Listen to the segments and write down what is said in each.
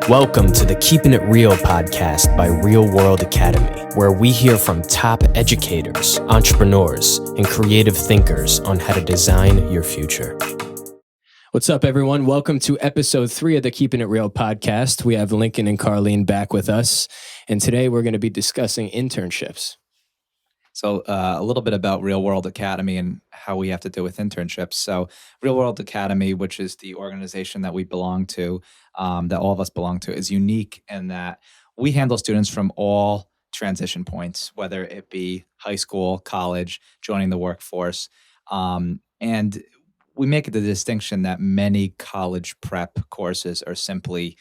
Welcome to the Keeping It Real podcast by Real World Academy, where we hear from top educators, entrepreneurs, and creative thinkers on how to design your future. What's up, everyone? Welcome to episode 3 of the Keeping It Real podcast. We have Lincoln and Carlene back with us, and today we're going to be discussing internships. So a little bit about Real World Academy and how we have to deal with internships. So Real World Academy, which is the organization that we belong to, that all of us belong to, is unique in that we handle students from all transition points, whether it be high school, college, joining the workforce. And we make the distinction that many college prep courses are simply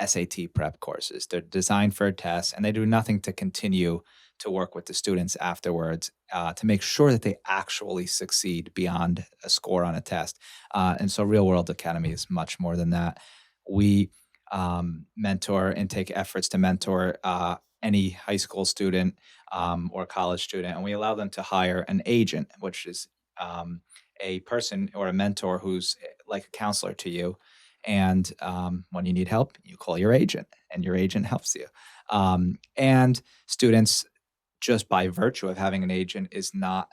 SAT prep courses. They're designed for a test, and they do nothing to continue to work with the students afterwards to make sure that they actually succeed beyond a score on a test. And so Real World Academy is much more than that. We mentor and take efforts to mentor any high school student or college student, and we allow them to hire an agent, which is a person or a mentor who's like a counselor to you. And when you need help, you call your agent, and your agent helps you. And students, just by virtue of having an agent, is not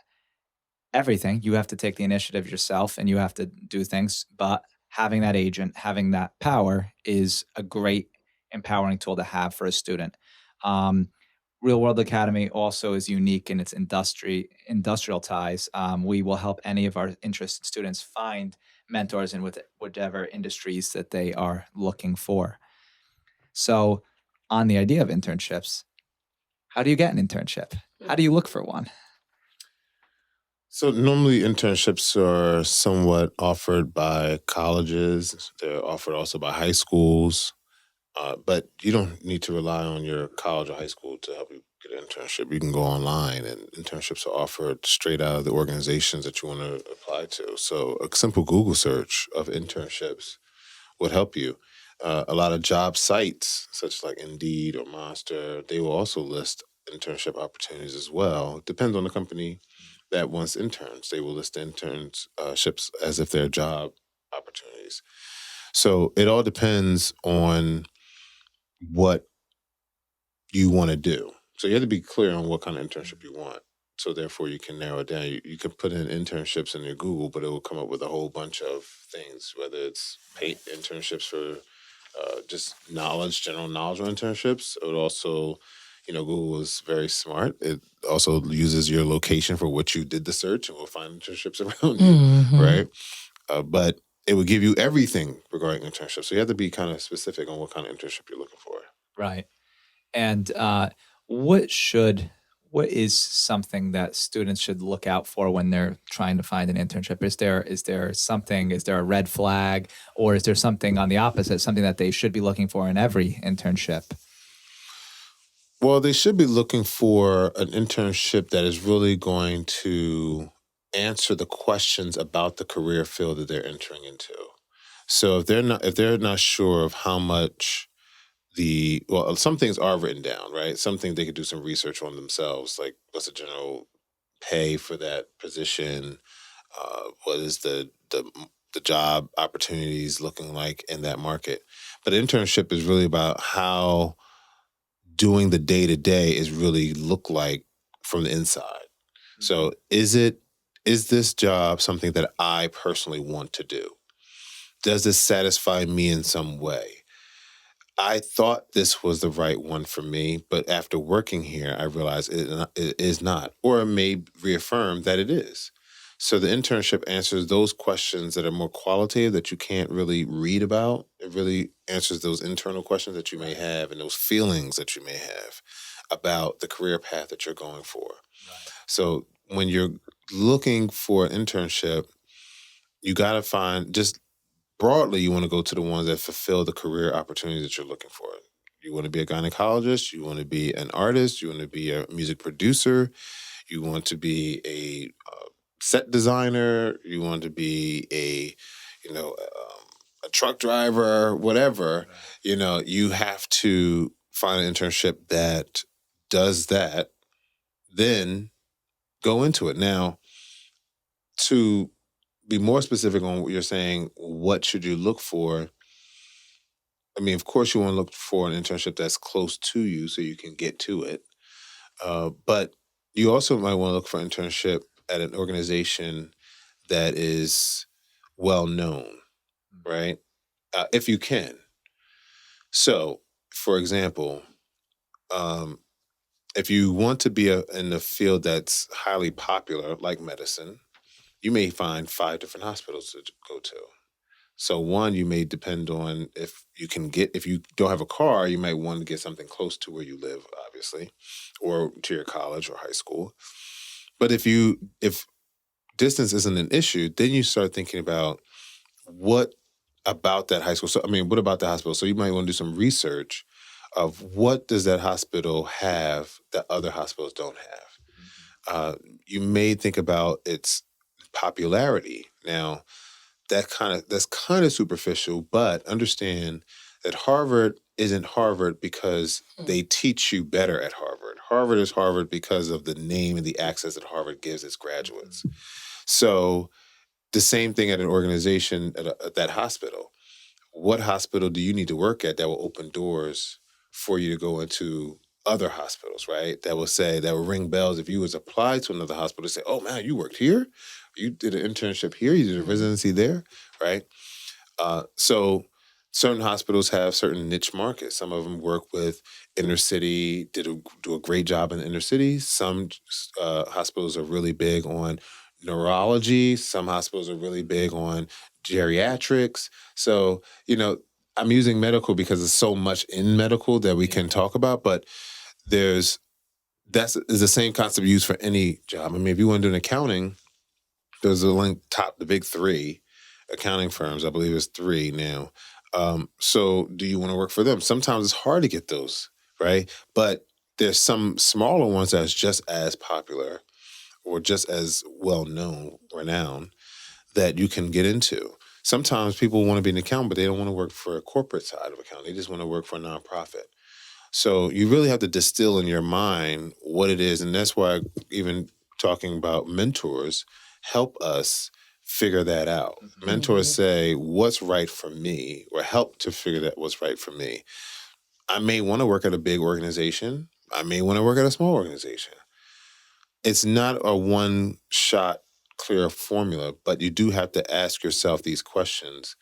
everything. You have to take the initiative yourself, and you have to do things. But having that agent, having that power, is a great empowering tool to have for a student. Real World Academy also is unique in its industrial ties. We will help any of our interested students find mentors in whatever industries that they are looking for. So on the idea of internships, how do you get an internship? How do you look for one? So normally internships are somewhat offered by colleges. They're offered also by high schools. But you don't need to rely on your college or high school to help you get an internship. You can go online, and internships are offered straight out of the organizations that you want to apply to. So a simple Google search of internships would help you. A lot of job sites, such as like Indeed or Monster, they will also list internship opportunities as well. It depends on the company that wants interns. They will list internships as if they're job opportunities. So it all depends on what you want to do. So you have to be clear on what kind of internship you want. So therefore you can narrow it down. You can put in internships in your Google, but it will come up with a whole bunch of things, whether it's paid internships for just general knowledge internships. It would also, Google is very smart. It also uses your location for which you did the search, and will find internships around you, right? But it would give you everything regarding internships. So you have to be kind of specific on what kind of internship you're looking for. Right. And what is something that students should look out for when they're trying to find an internship? Is there a red flag, or is there something on the opposite, something that they should be looking for in every internship? Well, they should be looking for an internship that is really going to answer the questions about the career field that they're entering into. So if they're not sure of how much some things are written down, right? Some things they could do some research on themselves, like what's the general pay for that position? What is the job opportunities looking like in that market? But internship is really about how doing the day-to-day is really look like from the inside. Mm-hmm. So is this job something that I personally want to do? Does this satisfy me in some way? I thought this was the right one for me, but after working here, I realized it is not, or it may reaffirm that it is. So the internship answers those questions that are more qualitative that you can't really read about. It really answers those internal questions that you may have and those feelings that you may have about the career path that you're going for. Right. So when you're looking for an internship, you got to find, just broadly, you want to go to the ones that fulfill the career opportunities that you're looking for. You want to be a gynecologist, you want to be an artist, you want to be a music producer, you want to be a set designer, you want to be a truck driver, whatever. Right. You have to find an internship that does that, then go into it. Now, to be more specific on what you're saying, what should you look for? I mean, of course, you want to look for an internship that's close to you so you can get to it. But you also might want to look for an internship at an organization that is well known, right? If you can. So, for example, if you want to be in a field that's highly popular, like medicine, you may find 5 different hospitals to go to. So one, you may depend on if you don't have a car, you might want to get something close to where you live, obviously, or to your college or high school. But if distance isn't an issue, then you start thinking about what about that high school. So, I mean, what about the hospital? So you might want to do some research of what does that hospital have that other hospitals don't have. You may think about its popularity. Now, that's kind of superficial, but understand that Harvard isn't Harvard because they teach you better at Harvard. Harvard is Harvard because of the name and the access that Harvard gives its graduates. So the same thing at an organization at that hospital. What hospital do you need to work at that will open doors for you to go into other hospitals, right? That will ring bells if you was applied to another hospital, say, oh man, you worked here? You did an internship here? You did a residency there, right? So certain hospitals have certain niche markets. Some of them work with inner city, do a great job in the inner city. Some hospitals are really big on neurology. Some hospitals are really big on geriatrics. So, I'm using medical because there's so much in medical that we can talk about, but that's the same concept used for any job. I mean, if you want to do an accounting, there's the big 3 accounting firms. I believe it's 3 now. So do you want to work for them? Sometimes it's hard to get those, right? But there's some smaller ones that's just as popular or just as well-known, renowned, that you can get into. Sometimes people want to be an accountant, but they don't want to work for a corporate side of accounting. They just want to work for a nonprofit. So you really have to distill in your mind what it is. And that's why even talking about mentors help us figure that out. Mm-hmm. Mentors say, what's right for me, or help to figure out what's right for me. I may want to work at a big organization. I may want to work at a small organization. It's not a one-shot clear formula, but you do have to ask yourself these questions.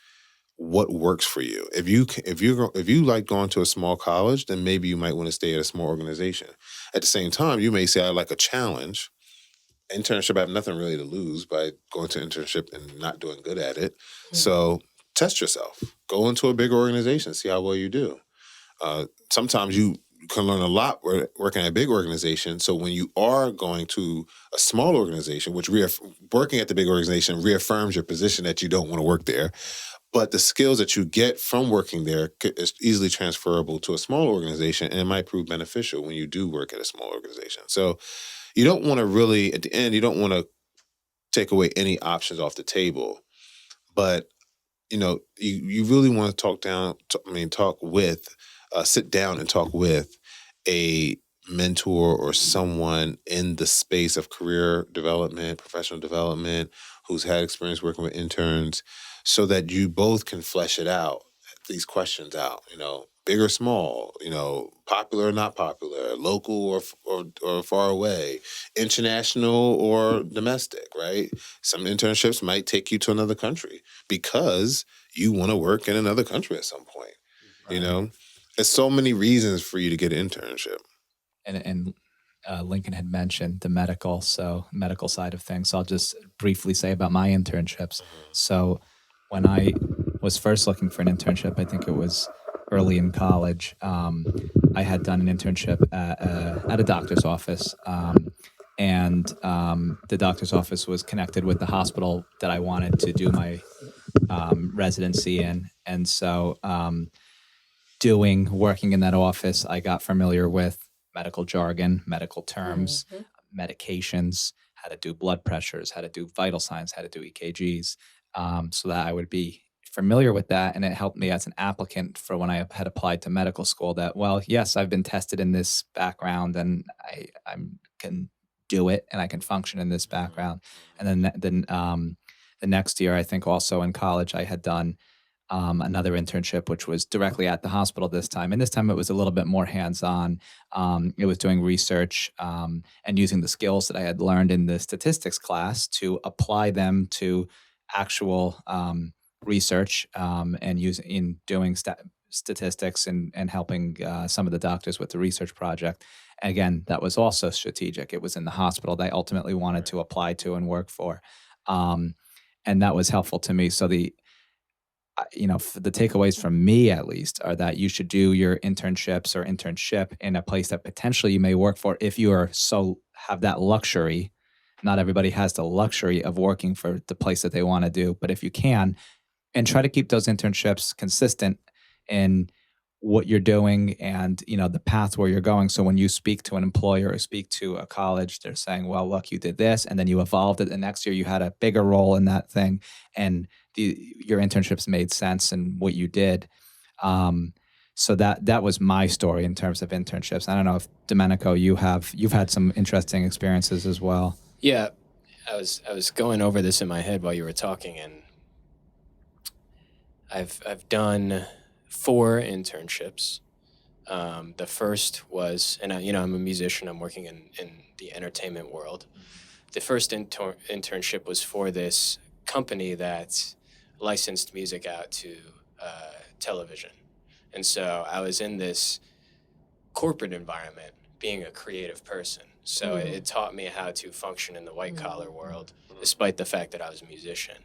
What works for you? If you like going to a small college, then maybe you might want to stay at a small organization. At the same time, you may say, I like a challenge. Internship, I have nothing really to lose by going to internship and not doing good at it. Mm-hmm. So test yourself. Go into a big organization, see how well you do. Sometimes you can learn a lot working at a big organization. So when you are going to a small organization, which working at the big organization reaffirms your position that you don't want to work there, but the skills that you get from working there is easily transferable to a small organization, and it might prove beneficial when you do work at a small organization. So you don't want to really, at the end, you don't want to take away any options off the table, but you really want to sit down and talk with a mentor or someone in the space of career development, professional development, who's had experience working with interns, so that you both can flesh these questions out, big or small, popular or not popular, local or far away, international or domestic, right? Some internships might take you to another country because you want to work in another country at some point, right. There's so many reasons for you to get an internship. And Lincoln had mentioned the medical side of things. So I'll just briefly say about my internships. So when I was first looking for an internship, I think it was early in college, I had done an internship at a doctor's office. And the doctor's office was connected with the hospital that I wanted to do my residency in. And so working in that office, I got familiar with medical jargon, medical terms, medications, how to do blood pressures, how to do vital signs, how to do EKGs, so that I would be familiar with that. And it helped me as an applicant for when I had applied to medical school that, well, yes, I've been tested in this background and I can do it and I can function in this background. And then the next year, I think also in college, I had done another internship, which was directly at the hospital this time. And this time it was a little bit more hands-on. It was doing research and using the skills that I had learned in the statistics class to apply them to actual research and doing statistics and helping some of the doctors with the research project. And again, that was also strategic. It was in the hospital that I ultimately wanted to apply to and work for. And that was helpful to me. So the takeaways from me, at least, are that you should do your internships or internship in a place that potentially you may work for if you have that luxury. Not everybody has the luxury of working for the place that they want to do, but if you can, and try to keep those internships consistent in what you're doing and the path where you're going. So when you speak to an employer or speak to a college, they're saying, well, look, you did this and then you evolved it, and next year you had a bigger role in that thing, and your internships made sense in what you did. So that was my story in terms of internships. I don't know if Domenico, you've had some interesting experiences as well. Yeah, I was going over this in my head while you were talking, and I've done 4 internships. The first was, and I'm a musician. I'm working in the entertainment world. The first internship was for this company that licensed music out to television. And so I was in this corporate environment being a creative person. So it taught me how to function in the white collar world, despite the fact that I was a musician.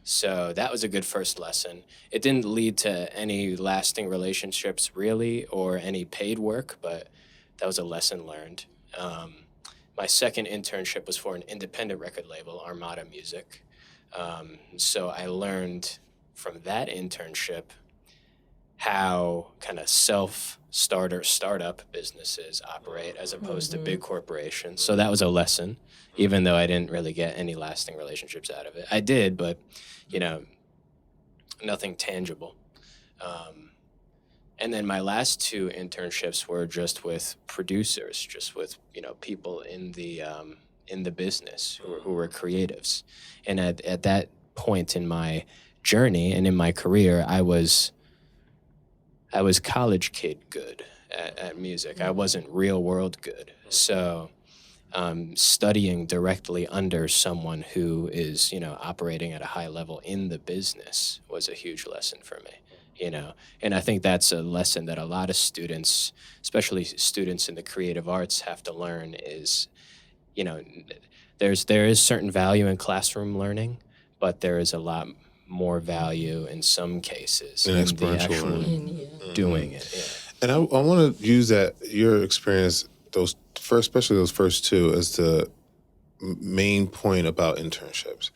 So that was a good first lesson. It didn't lead to any lasting relationships really, or any paid work, but that was a lesson learned. My second internship was for an independent record label, Armada Music. So I learned from that internship how kind of startup businesses operate as opposed to big corporations. So that was a lesson, even though I didn't really get any lasting relationships out of it. I did, but, nothing tangible. And then my last 2 internships were just with producers, just with, people in the business who were creatives. And at that point in my journey and in my career, I was college kid good at music. I wasn't real world good. So studying directly under someone who is, operating at a high level in the business was a huge lesson for me, And I think that's a lesson that a lot of students, especially students in the creative arts, have to learn is, there is certain value in classroom learning, but there is a lot more value in some cases in the actual learning. doing it. Yeah. And I want to use your experience, especially those first 2, as the main point about internships.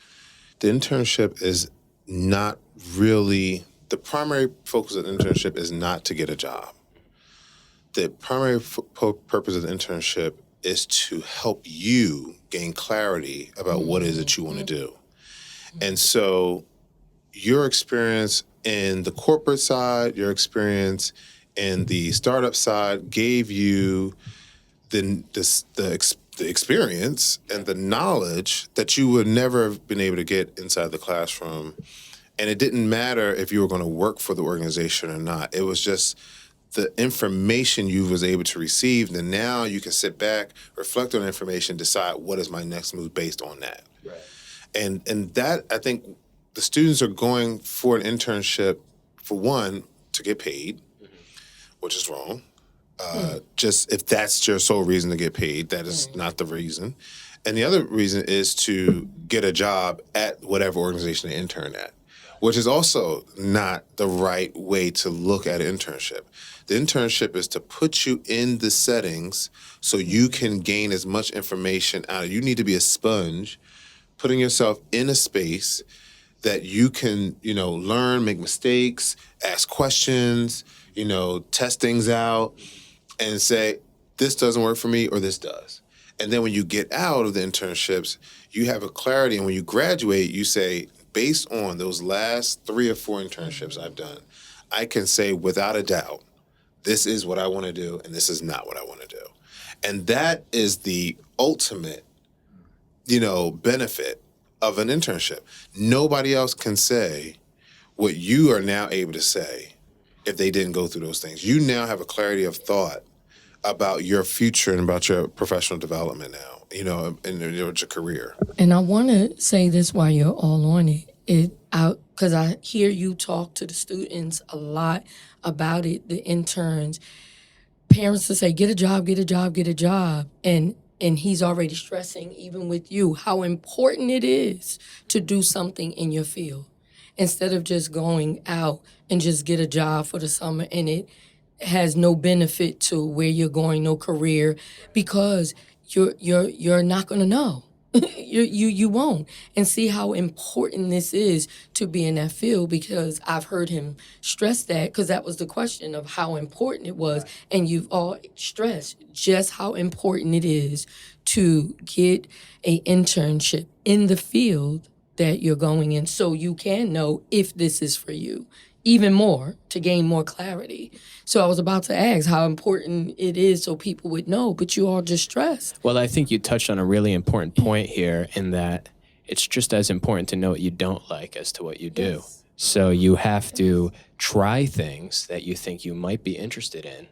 The internship is not really, the primary focus of the internship is not to get a job. The primary purpose of the internship is to help you gain clarity about what it is that you want to do. And so your experience in the corporate side, your experience in the startup side gave you the experience and the knowledge that you would never have been able to get inside the classroom. And it didn't matter if you were going to work for the organization or not. It was just the information you was able to receive. And now you can sit back, reflect on the information, decide what is my next move based on that. Right. And that, I think, the students are going for an internship, for one, to get paid, which is wrong. Just if that's your sole reason to get paid, that is not the reason. And the other reason is to get a job at whatever organization they intern at, which is also not the right way to look at an internship. The internship is to put you in the settings so you can gain as much information out of it. You need to be a sponge, putting yourself in a space that you can, learn, make mistakes, ask questions, test things out, and say, this doesn't work for me or this does. And then when you get out of the internships, you have a clarity. And when you graduate, you say, based on those last 3 or 4 internships I've done, I can say without a doubt, this is what I want to do and this is not what I want to do. And that is the ultimate, benefit of an internship. Nobody else can say what you are now able to say if they didn't go through those things. You now have a clarity of thought about your future and about your professional development now, in your career. And I want to say this while you're all on it. Because I hear you talk to the students a lot about it, the interns. Parents to say, get a job, get a job, get a job. And he's already stressing, even with you, how important it is to do something in your field. Instead of just going out and just get a job for the summer and it has no benefit to where you're going, no career, because you're not going to know. You won't. And see how important this is to be in that field, because I've heard him stress that, because that was the question of how important it was. And you've all stressed just how important it is to get an internship in the field that you're going in, so you can know if this is for you, even more, to gain more clarity. So I was about to ask how important it is so people would know, but you all just stressed. Well, I think you touched on a really important point here, in that it's just as important to know what you don't like as to what you do. Yes. So you have to try things that you think you might be interested in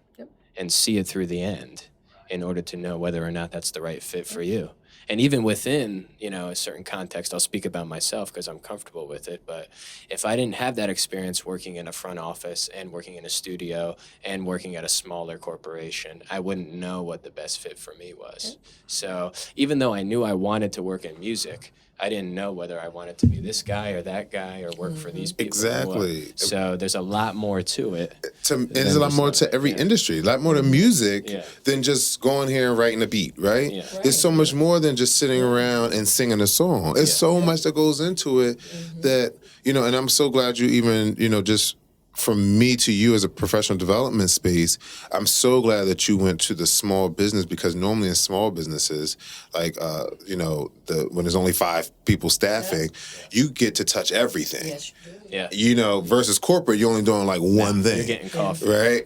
and see it through the end in order to know whether or not that's the right fit for you. And even within, a certain context, I'll speak about myself because I'm comfortable with it. But if I didn't have that experience working in a front office and working in a studio and working at a smaller corporation, I wouldn't know what the best fit for me was. So even though I knew I wanted to work in music, I didn't know whether I wanted to be this guy or that guy or work for these people. Exactly. So there's a lot more to it. There's a lot more to every industry, a lot more to music than just going here and writing a beat, right? Yeah. There's so much more than just sitting around and singing a song. There's so much that goes into it that, and I'm so glad you even, just from me to you as a professional development space, I'm so glad that you went to the small business, because normally in small businesses, like, when there's only 5 people staffing, you get to touch everything. Yes, you do. Yeah. Versus corporate, you're only doing like one thing. You're getting coffee. Right?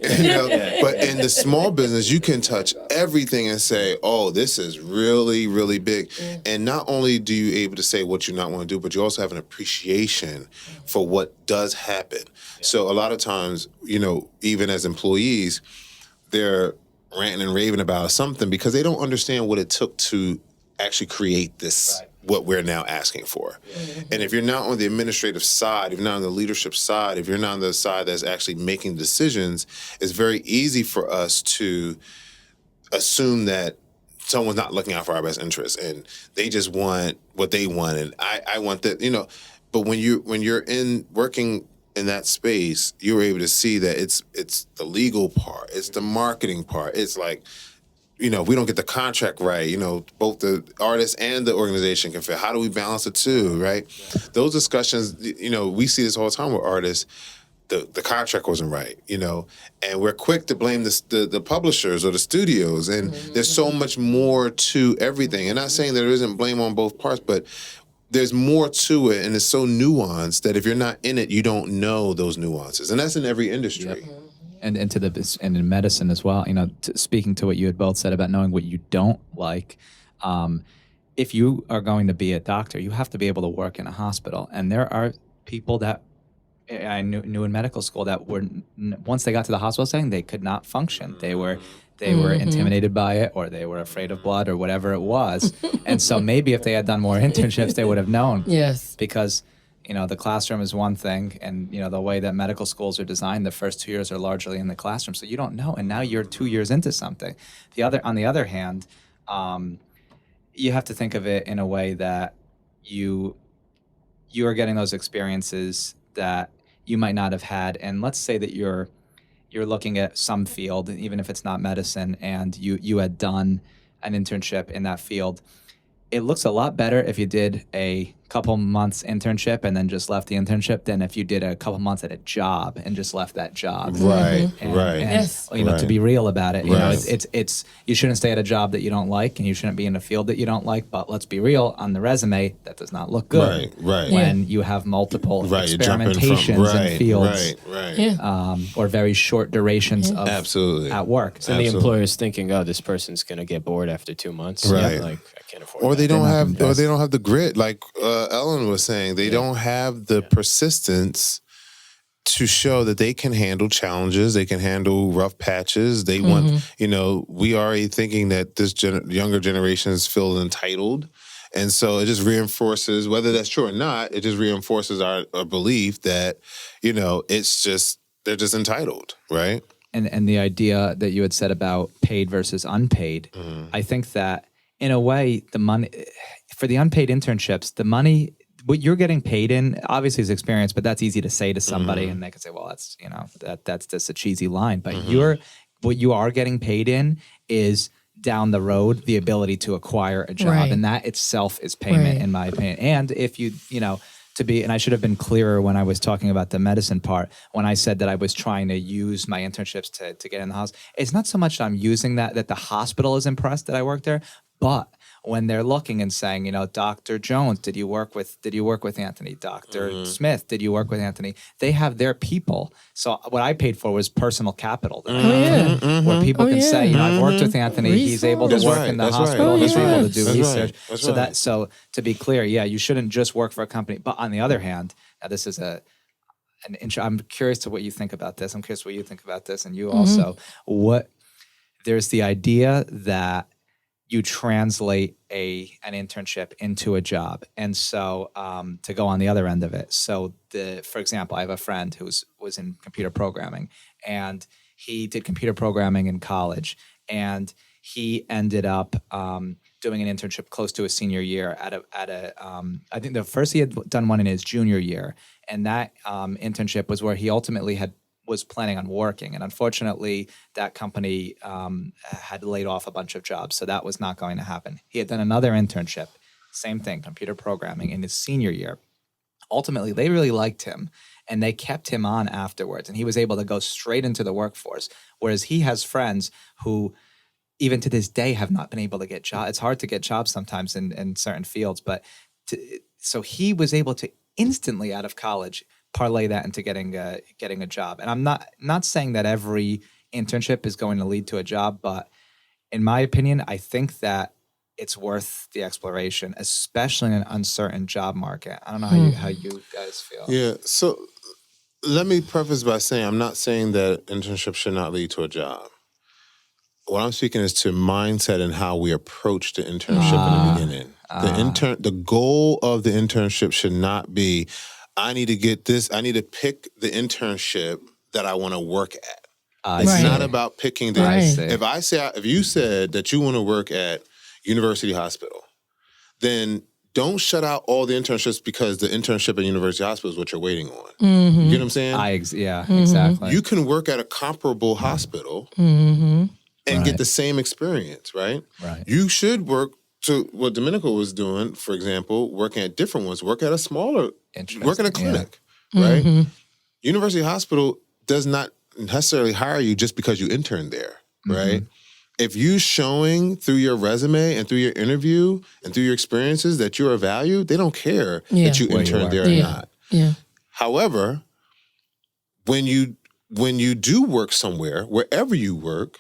But in the small business, you can touch everything and say, oh, this is really, really big. And not only do you able to say what you not want to do, but you also have an appreciation for what does happen. So a lot of times, even as employees, they're ranting and raving about something because they don't understand what it took to actually create this, what we're now asking for. And if you're not on the administrative side, if you're not on the leadership side, if you're not on the side that's actually making decisions, it's very easy for us to assume that someone's not looking out for our best interests and they just want what they want and I want that, But when you're in working in that space, you're able to see that it's the legal part, it's the marketing part. It's like, we don't get the contract right, both the artist and the organization can feel, how do we balance the two, right? Those discussions, we see this all the time with artists. The contract wasn't right, and we're quick to blame the publishers or the studios, and there's so much more to everything. And not saying there isn't blame on both parts, but there's more to it, and it's so nuanced that if you're not in it, you don't know those nuances, and that's in every industry. Yep. And in medicine as well, speaking to what you had both said about knowing what you don't like, if you are going to be a doctor, you have to be able to work in a hospital. And there are people that I knew in medical school that were, once they got to the hospital setting, they could not function. They were intimidated by it, or they were afraid of blood, or whatever it was. And so maybe if they had done more internships, they would have known. Yes. Because the classroom is one thing, and the way that medical schools are designed, the first 2 years are largely in the classroom, so you don't know. And now you're 2 years into something. On the other hand, you have to think of it in a way that you are getting those experiences that you might not have had. And let's say that you're looking at some field, even if it's not medicine, and you had done an internship in that field. It looks a lot better if you did a couple months internship and then just left the internship than if you did a couple months at a job and just left that job. Right, And, Yes. To be real about it, Right. it's you shouldn't stay at a job that you don't like, and you shouldn't be in a field that you don't like. But let's be real, on the resume, that does not look good. Right. When you have multiple You're jumping experimentations in fields, Right. Yeah. or very short durations of Absolutely. at work. So the employer's thinking, oh, this person's going to get bored after 2 months. Right. Like, I can't afford Or that. they don't not have, gonna or they don't have the grit, like Ellen was saying. They don't have the persistence to show that they can handle challenges, they can handle rough patches. They want, we already thinking that this younger generations feel entitled. And so it just reinforces, whether that's true or not, it just reinforces our belief that, it's just, they're just entitled, right? And the idea that you had said about paid versus unpaid, I think that in a way, the money for the unpaid internships, the money, what you're getting paid in, obviously is experience, but that's easy to say to somebody and they can say, well, that's, that's just a cheesy line. But what you are getting paid in is down the road, the ability to acquire a job. Right. And that itself is payment, in my opinion. And if you, and I should have been clearer when I was talking about the medicine part, when I said that I was trying to use my internships to get in the hospital. It's not so much that I'm using that the hospital is impressed that I work there, but when they're looking and saying, Dr. Jones, did you work with Anthony? Dr. Smith, did you work with Anthony? They have their people. So what I paid for was personal capital. Where people can say, I've worked with Anthony. He's able to work in the hospital. He's able to do research. So to be clear, you shouldn't just work for a company. But on the other hand, now this is I'm curious to what you think about this. I'm curious what you think about this, and you also. There's the idea that you translate an internship into a job. And so to go on the other end of it. So for example, I have a friend who was in computer programming, and he did computer programming in college, and he ended up doing an internship close to his senior year at a I think the first he had done one in his junior year. And that internship was where he ultimately was planning on working. And unfortunately, that company had laid off a bunch of jobs. So that was not going to happen. He had done another internship, same thing, computer programming, in his senior year. Ultimately, they really liked him, and they kept him on afterwards. And he was able to go straight into the workforce, whereas he has friends who, even to this day, have not been able to get jobs. It's hard to get jobs sometimes in certain fields. So he was able to instantly out of college parlay that into getting a job. And I'm not saying that every internship is going to lead to a job, but in my opinion, I think that it's worth the exploration, especially in an uncertain job market. I don't know how you guys feel. Yeah. So let me preface by saying I'm not saying that internship should not lead to a job. What I'm speaking is to mindset and how we approach the internship in the beginning. The goal of the internship should not be, I need to get this. I need to pick the internship that I want to work at. It's not about picking the. If you said that you want to work at University Hospital, then don't shut out all the internships because the internship at University Hospital is what you're waiting on. You get what I'm saying? Exactly. You can work at a comparable hospital and get the same experience, right? Right. You should work. So what Domenico was doing, for example, working at different ones, work at a smaller, work in a clinic, right? University Hospital does not necessarily hire you just because you interned there, right? If you showing through your resume and through your interview and through your experiences that you're of value, they don't care that you interned there or not. Yeah. However, when you do work somewhere, wherever you work,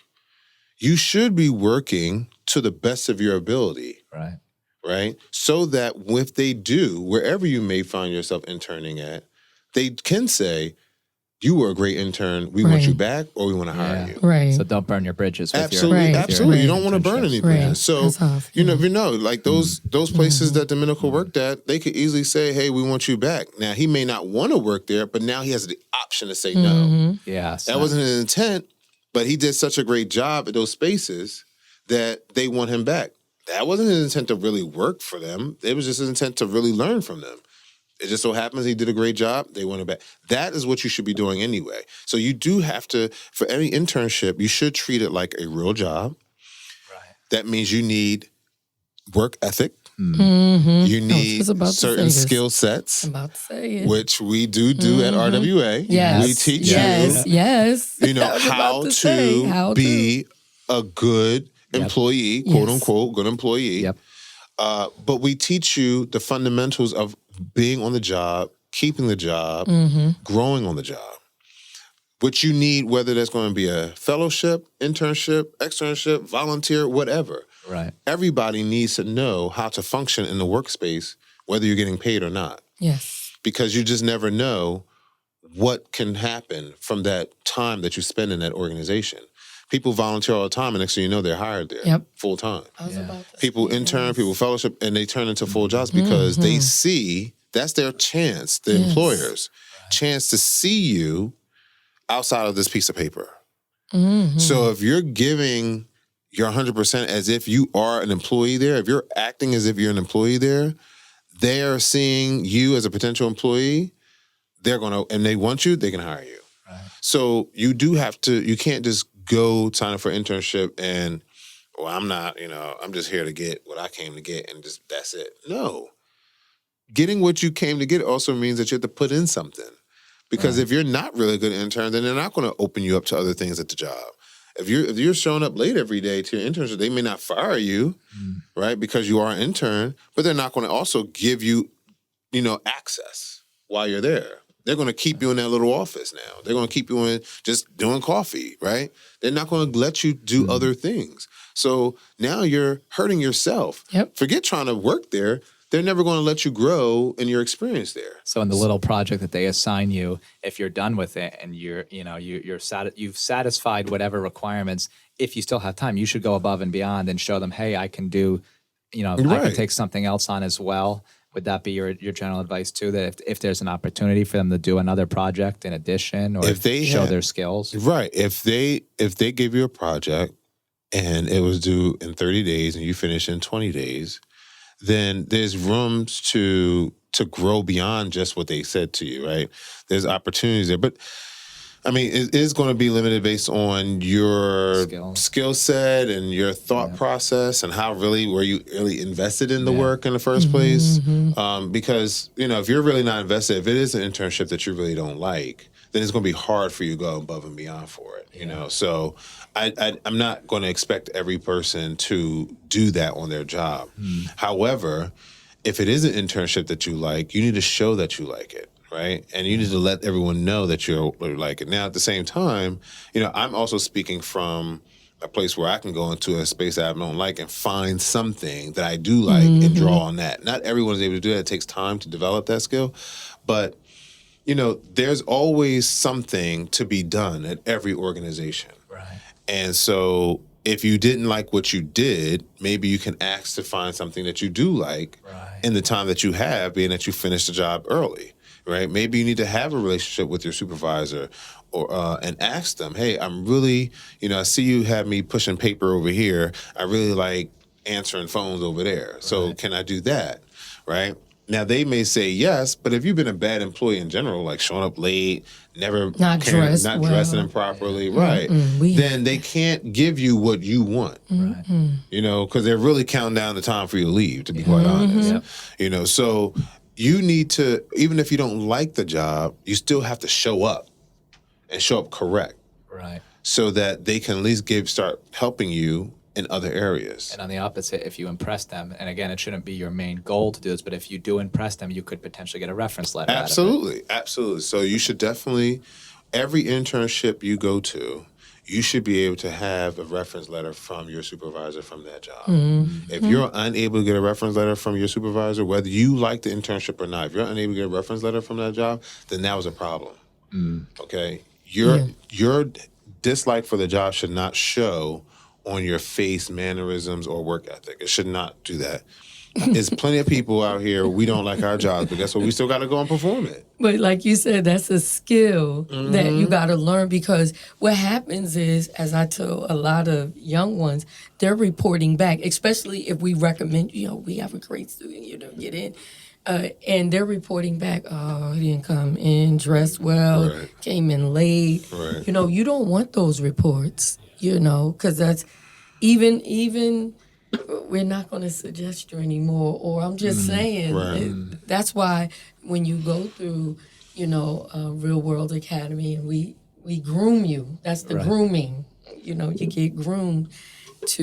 you should be working to the best of your ability. Right? So that if they do, wherever you may find yourself interning at, they can say, you were a great intern, we want you back, or we want to hire you. Right. So don't burn your bridges. Absolutely. You don't want to burn any bridges. So you never know. Like those places that Domenico worked at, they could easily say, hey, we want you back. Now, he may not want to work there, but now he has the option to say no. Yeah. That wasn't his intent, but he did such a great job at those spaces that they want him back. That wasn't his intent to really work for them. It was just his intent to really learn from them. It just so happens he did a great job. They want him back. That is what you should be doing anyway. So you do have to, for any internship, you should treat it like a real job. That means you need work ethic. You need certain skill sets, which we do at RWA. Yes. We teach you, how to be a good employee, quote unquote, good employee. But we teach you the fundamentals of being on the job, keeping the job, growing on the job. Which you need, whether that's going to be a fellowship, internship, externship, volunteer, whatever. Right. Everybody needs to know how to function in the workspace, whether you're getting paid or not. Yes. Because you just never know what can happen from that time that you spend in that organization. People volunteer all the time, and next thing you know, they're hired there full time. I was about to People say, intern, yes. people fellowship, and they turn into full jobs because they see that's their chance, the employers' chance to see you outside of this piece of paper. So if you're giving your 100% as if you are an employee there, if you're acting as if you're an employee there, they're seeing you as a potential employee. They're going to, and they want you, they can hire you. Right. So you do have to, you can't just go sign up for internship and, well, I'm not, I'm just here to get what I came to get and just, that's it. No. Getting what you came to get also means that you have to put in something. Because if you're not really a good intern, then they're not going to open you up to other things at the job. If you're showing up late every day to your internship, they may not fire you, right, because you are an intern, but they're not going to also give you, access while you're there. They're going to keep you in that little office now. They're going to keep you in just doing coffee, right? They're not going to let you do other things. So now you're hurting yourself. Yep. Forget trying to work there. They're never going to let you grow in your experience there. So in the little project that they assign you, if you're done with it and you've satisfied whatever requirements, if you still have time, you should go above and beyond and show them, hey, I can do, I can take something else on as well. Would that be your general advice too? That if there's an opportunity for them to do another project in addition, or if they show their skills, right? If they give you a project and it was due in 30 days and you finish in 20 days. Then there's rooms to grow beyond just what they said to you, right? There's opportunities there. But, I mean, it is going to be limited based on your skill set and your thought process and how really were you really invested in the work in the first place. Because, if you're really not invested, if it is an internship that you really don't like, then it's going to be hard for you to go above and beyond for it, So I'm not going to expect every person to do that on their job. However, if it is an internship that you like, you need to show that you like it, right? And you need to let everyone know that you like it. Now, at the same time, I'm also speaking from a place where I can go into a space that I don't like and find something that I do like and draw on that. Not everyone's able to do that. It takes time to develop that skill. But there's always something to be done at every organization. Right. And so if you didn't like what you did, maybe you can ask to find something that you do like in the time that you have, being that you finished the job early, right? Maybe you need to have a relationship with your supervisor or and ask them, hey, I'm really, I see you have me pushing paper over here. I really like answering phones over there. So can I do that, right? Now, they may say yes, but if you've been a bad employee in general, like showing up late, not dressing them properly, then they can't give you what you want, because they're really counting down the time for you to leave, to be quite honest. So you need to, even if you don't like the job, you still have to show up and show up correct. Right. So that they can at least start helping you in other areas. And on the opposite, if you impress them, and again, it shouldn't be your main goal to do this, but if you do impress them, you could potentially get a reference letter. Absolutely. So you should definitely, every internship you go to, you should be able to have a reference letter from your supervisor from that job. If you're unable to get a reference letter from your supervisor, whether you like the internship or not, if you're unable to get a reference letter from that job, then that was a problem. Okay? Your dislike for the job should not show on your face, mannerisms, or work ethic. It should not do that. There's plenty of people out here, we don't like our jobs, but guess what? We still got to go and perform it. But like you said, that's a skill that you got to learn, because what happens is, as I tell a lot of young ones, they're reporting back, especially if we recommend, we have a great student, get in. And they're reporting back, he didn't come in dressed well, came in late. Right. You don't want those reports, because that's even we're not going to suggest you anymore. Or I'm just saying, that's why when you go through, Real World Academy, and we groom you. That's the grooming. You get groomed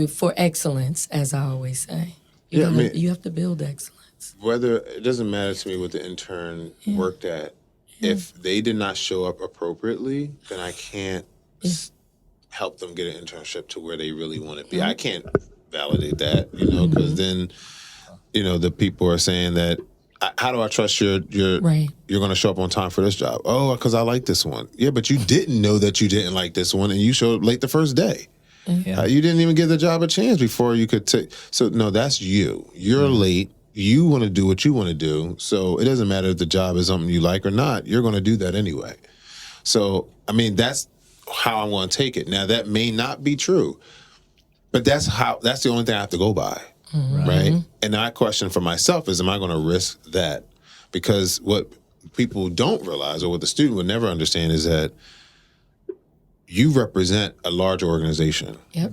for excellence, as I always say. You have to build excellence. Whether it doesn't matter to me what the intern worked at. If they did not show up appropriately, then I can't help them get an internship to where they really want to be. I can't validate that, because then, the people are saying that how do I trust you're going to show up on time for this job? Oh, because I like this one. Yeah, but you didn't know that you didn't like this one, and you showed up late the first day. Yeah. You didn't even give the job a chance before you could take. So no, that's you. You're late. You want to do what you want to do. So it doesn't matter if the job is something you like or not. You're going to do that anyway. So, I mean, that's how I want to take it. Now, that may not be true, but that's the only thing I have to go by. Right? And my question for myself is, am I going to risk that? Because what people don't realize, or what the student would never understand, is that you represent a large organization. Yep.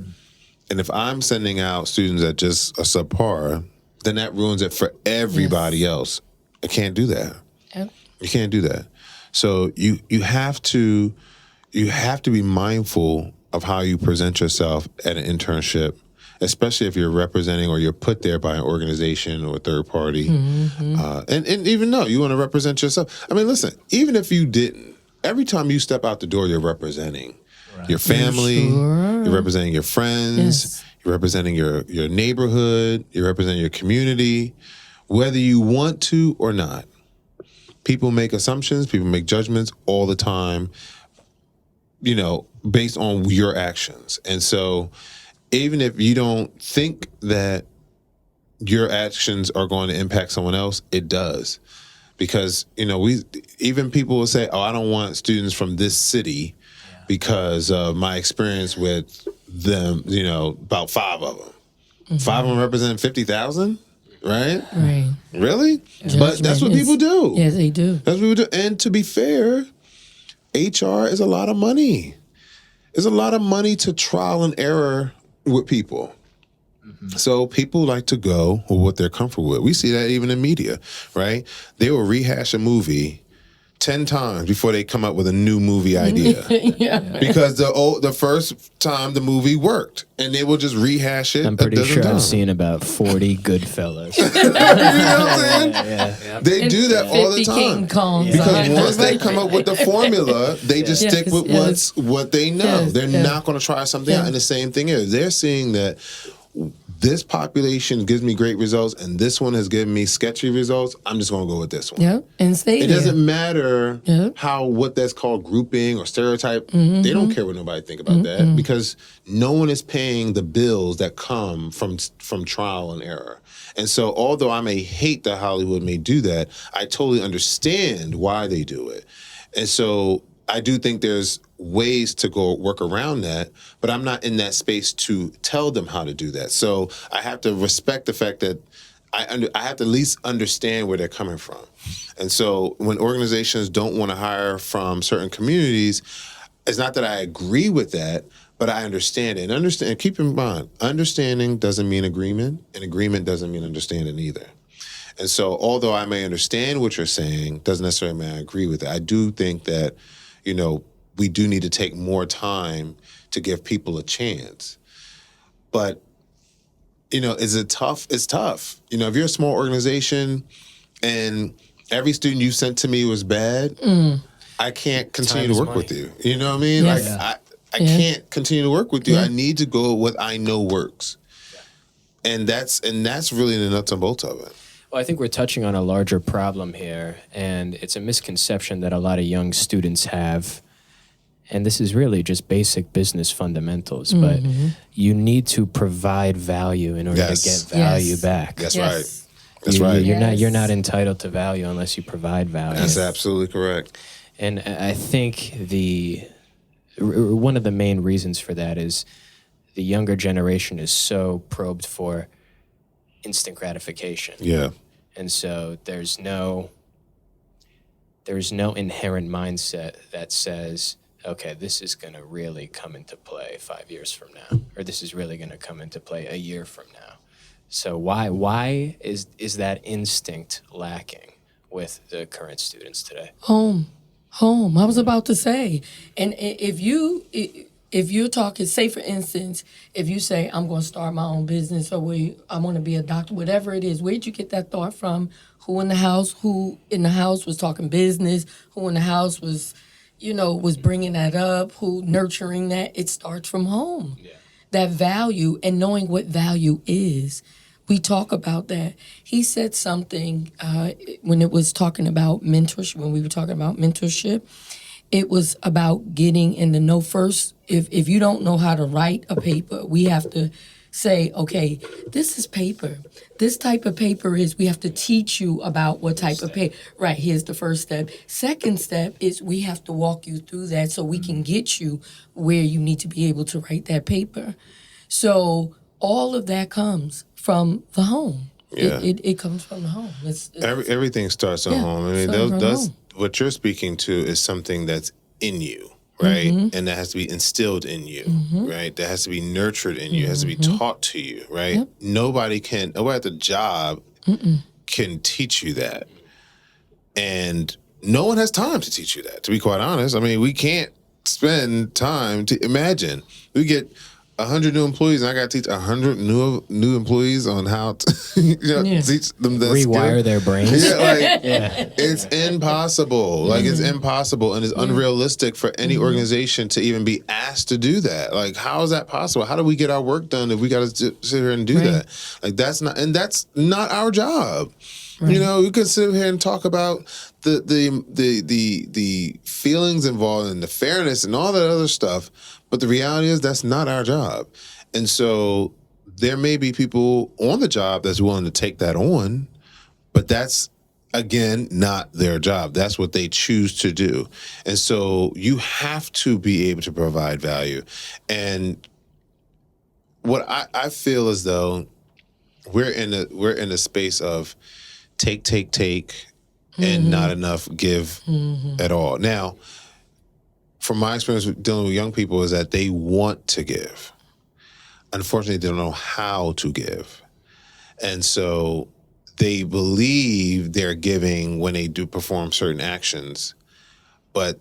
And if I'm sending out students at just a subpar, then that ruins it for everybody else. I can't do that. Yep. You can't do that. So you have to be mindful of how you present yourself at an internship, especially if you're representing or you're put there by an organization or a third party. And even though you want to represent yourself. I mean, listen, even if you didn't, every time you step out the door, you're representing your family, you're representing your friends, you're representing your neighborhood, you're representing your community, whether you want to or not. People make assumptions, people make judgments all the time, based on your actions. And so even if you don't think that your actions are going to impact someone else, it does. Because, even people will say, oh, I don't want students from this city because of my experience with them, about 5 of them. 5 of them represent 50,000, right? Right. Really? Judgment But that's what people do. Yes, they do. That's what people do. And to be fair, HR is a lot of money. It's a lot of money to trial and error with people. So people like to go with what they're comfortable with. We see that even in media, right? They will rehash a movie 10 times before they come up with a new movie idea. Because the first time the movie worked, and they will just rehash it. I'm pretty sure I've seen about 40 Goodfellas. You know what I'm saying? They do that all the time. Because once they come up with the formula, they just stick with what they know. They're not going to try something out. And the same thing is, they're seeing that this population gives me great results, and this one has given me sketchy results. I'm just going to go with this one. Yep, and stay there. It doesn't matter what that's called, grouping or stereotype. They don't care what nobody think about that, because no one is paying the bills that come from trial and error. And so although I may hate that Hollywood may do that, I totally understand why they do it. And so I do think there's ways to go work around that, but I'm not in that space to tell them how to do that. So I have to respect the fact that I have to at least understand where they're coming from. And so when organizations don't want to hire from certain communities, it's not that I agree with that, but I understand it. And keep in mind, understanding doesn't mean agreement, and agreement doesn't mean understanding either. And so although I may understand what you're saying, doesn't necessarily mean I agree with it. I do think that, we do need to take more time to give people a chance. But, is it tough? It's tough. If you're a small organization and every student you sent to me was bad, I can't continue to work with you. You know what I mean? Yes. I can't continue to work with you. I need to go with what I know works. And that's really the nuts and bolts of it. Well, I think we're touching on a larger problem here, and it's a misconception that a lot of young students have. And this is really just basic business fundamentals, but you need to provide value in order to get value back. That's right. That's right. You're not entitled to value unless you provide value. That's absolutely correct. And I think one of the main reasons for that is the younger generation is so probed for instant gratification. Yeah. And so there's no inherent mindset that says, okay, this is going to really come into play 5 years from now, or this is really going to come into play a year from now. So why is that instinct lacking with the current students today? Home. I was about to say, and if you're talking, say for instance, if you say, I'm going to start my own business, or I want to be a doctor, whatever it is, where'd you get that thought from? Who in the house was talking business? Who in the house was bringing that up? Who nurturing that? It starts from home. Yeah. That value and knowing what value is. we talk about that. He said something when it was talking about mentorship, when we were talking about mentorship. It was about getting in the know first. If you don't know how to write a paper, we have to say, okay, this is paper. This type of paper is, we have to teach you about what type of paper. Right, here's the first step. Second step is we have to walk you through that so we can get you where you need to be able to write that paper. So all of that comes from the home. Yeah. It comes from the home. Everything starts at home. I mean, those what you're speaking to is something that's in you, right? And that has to be instilled in you, right? That has to be nurtured in you, has to be taught to you, right? Yep. Nobody at the job can teach you that. And no one has time to teach you that, to be quite honest. I mean, we can't spend time to imagine. We get 100 new employees, and I got to teach 100 new employees on how to teach them that rewire their brains. It's impossible. Like, it's impossible, and it's unrealistic for any organization to even be asked to do that. Like, how is that possible? How do we get our work done if we got to sit here and do that? Like, that's not our job. Right. We can sit here and talk about the feelings involved and the fairness and all that other stuff, but the reality is that's not our job. And so there may be people on the job that's willing to take that on, but that's, again, not their job. That's what they choose to do. And so you have to be able to provide value. And what I feel as though we're in a space of take, and not enough give at all. Now, from my experience with dealing with young people, is that they want to give. Unfortunately, they don't know how to give. And so they believe they're giving when they do perform certain actions, but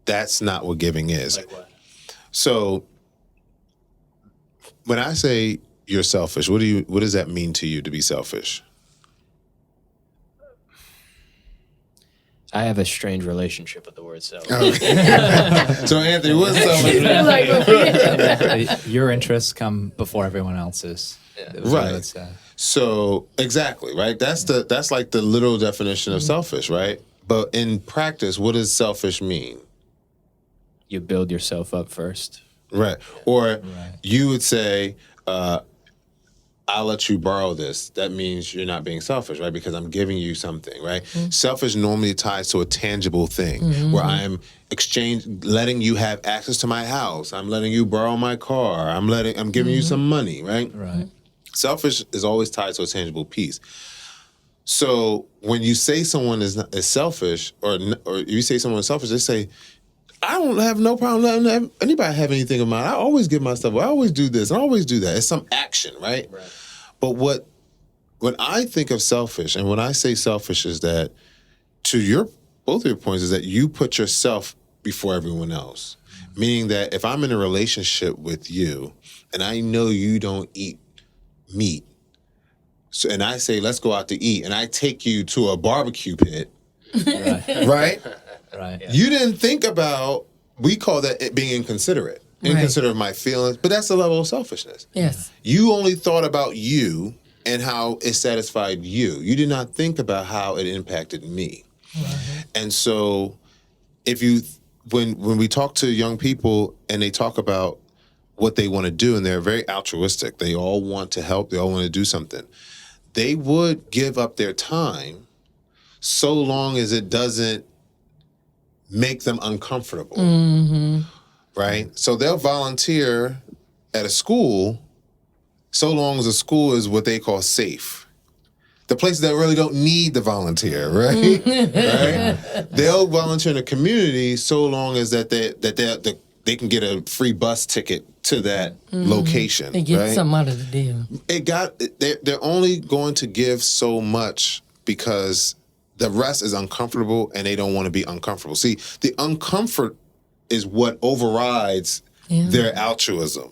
that's not what giving is. Like what? So when I say you're selfish, what does that mean to you to be selfish? I have a strange relationship with the word self. Okay. So Anthony, what's selfish? Your interests come before everyone else's. Right. So exactly, right? That's like the literal definition of selfish, right? But in practice, what does selfish mean? You build yourself up first. Right. Or you would say, I'll let you borrow this. That means you're not being selfish, right? Because I'm giving you something, right? Selfish normally ties to a tangible thing where I'm letting you have access to my house. I'm letting you borrow my car. I'm giving you some money, right? Right. Selfish is always tied to a tangible piece. So when you say someone is selfish, or you say someone is selfish, they say, I don't have no problem letting anybody have anything of mine. I always give my stuff. I always do this. I always do that. It's some action, right? But when I think of selfish, and when I say selfish, is that to both of your points, is that you put yourself before everyone else. Meaning that if I'm in a relationship with you and I know you don't eat meat, and I say, let's go out to eat, and I take you to a barbecue pit, right? Right. You didn't think about, we call that it being inconsiderate. Inconsiderate of my feelings, but that's the level of selfishness. Yes. You only thought about you and how it satisfied you. You did not think about how it impacted me. And so when we talk to young people and they talk about what they want to do, and they're very altruistic, they all want to help, they all want to do something, they would give up their time so long as it doesn't make them uncomfortable, right? So they'll volunteer at a school so long as the school is what they call safe. The places that really don't need the volunteer, right? Right? They'll volunteer in a community so long as that they can get a free bus ticket to that location. They get right? something out of the deal. They're only going to give so much because the rest is uncomfortable and they don't want to be uncomfortable. See, the uncomfort is what overrides their altruism.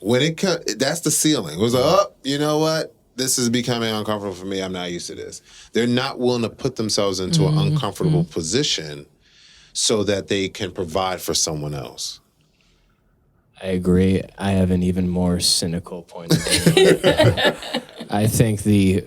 When that's the ceiling. It was like, you know what? This is becoming uncomfortable for me. I'm not used to this. They're not willing to put themselves into an uncomfortable position so that they can provide for someone else. I agree. I have an even more cynical point of view. I think the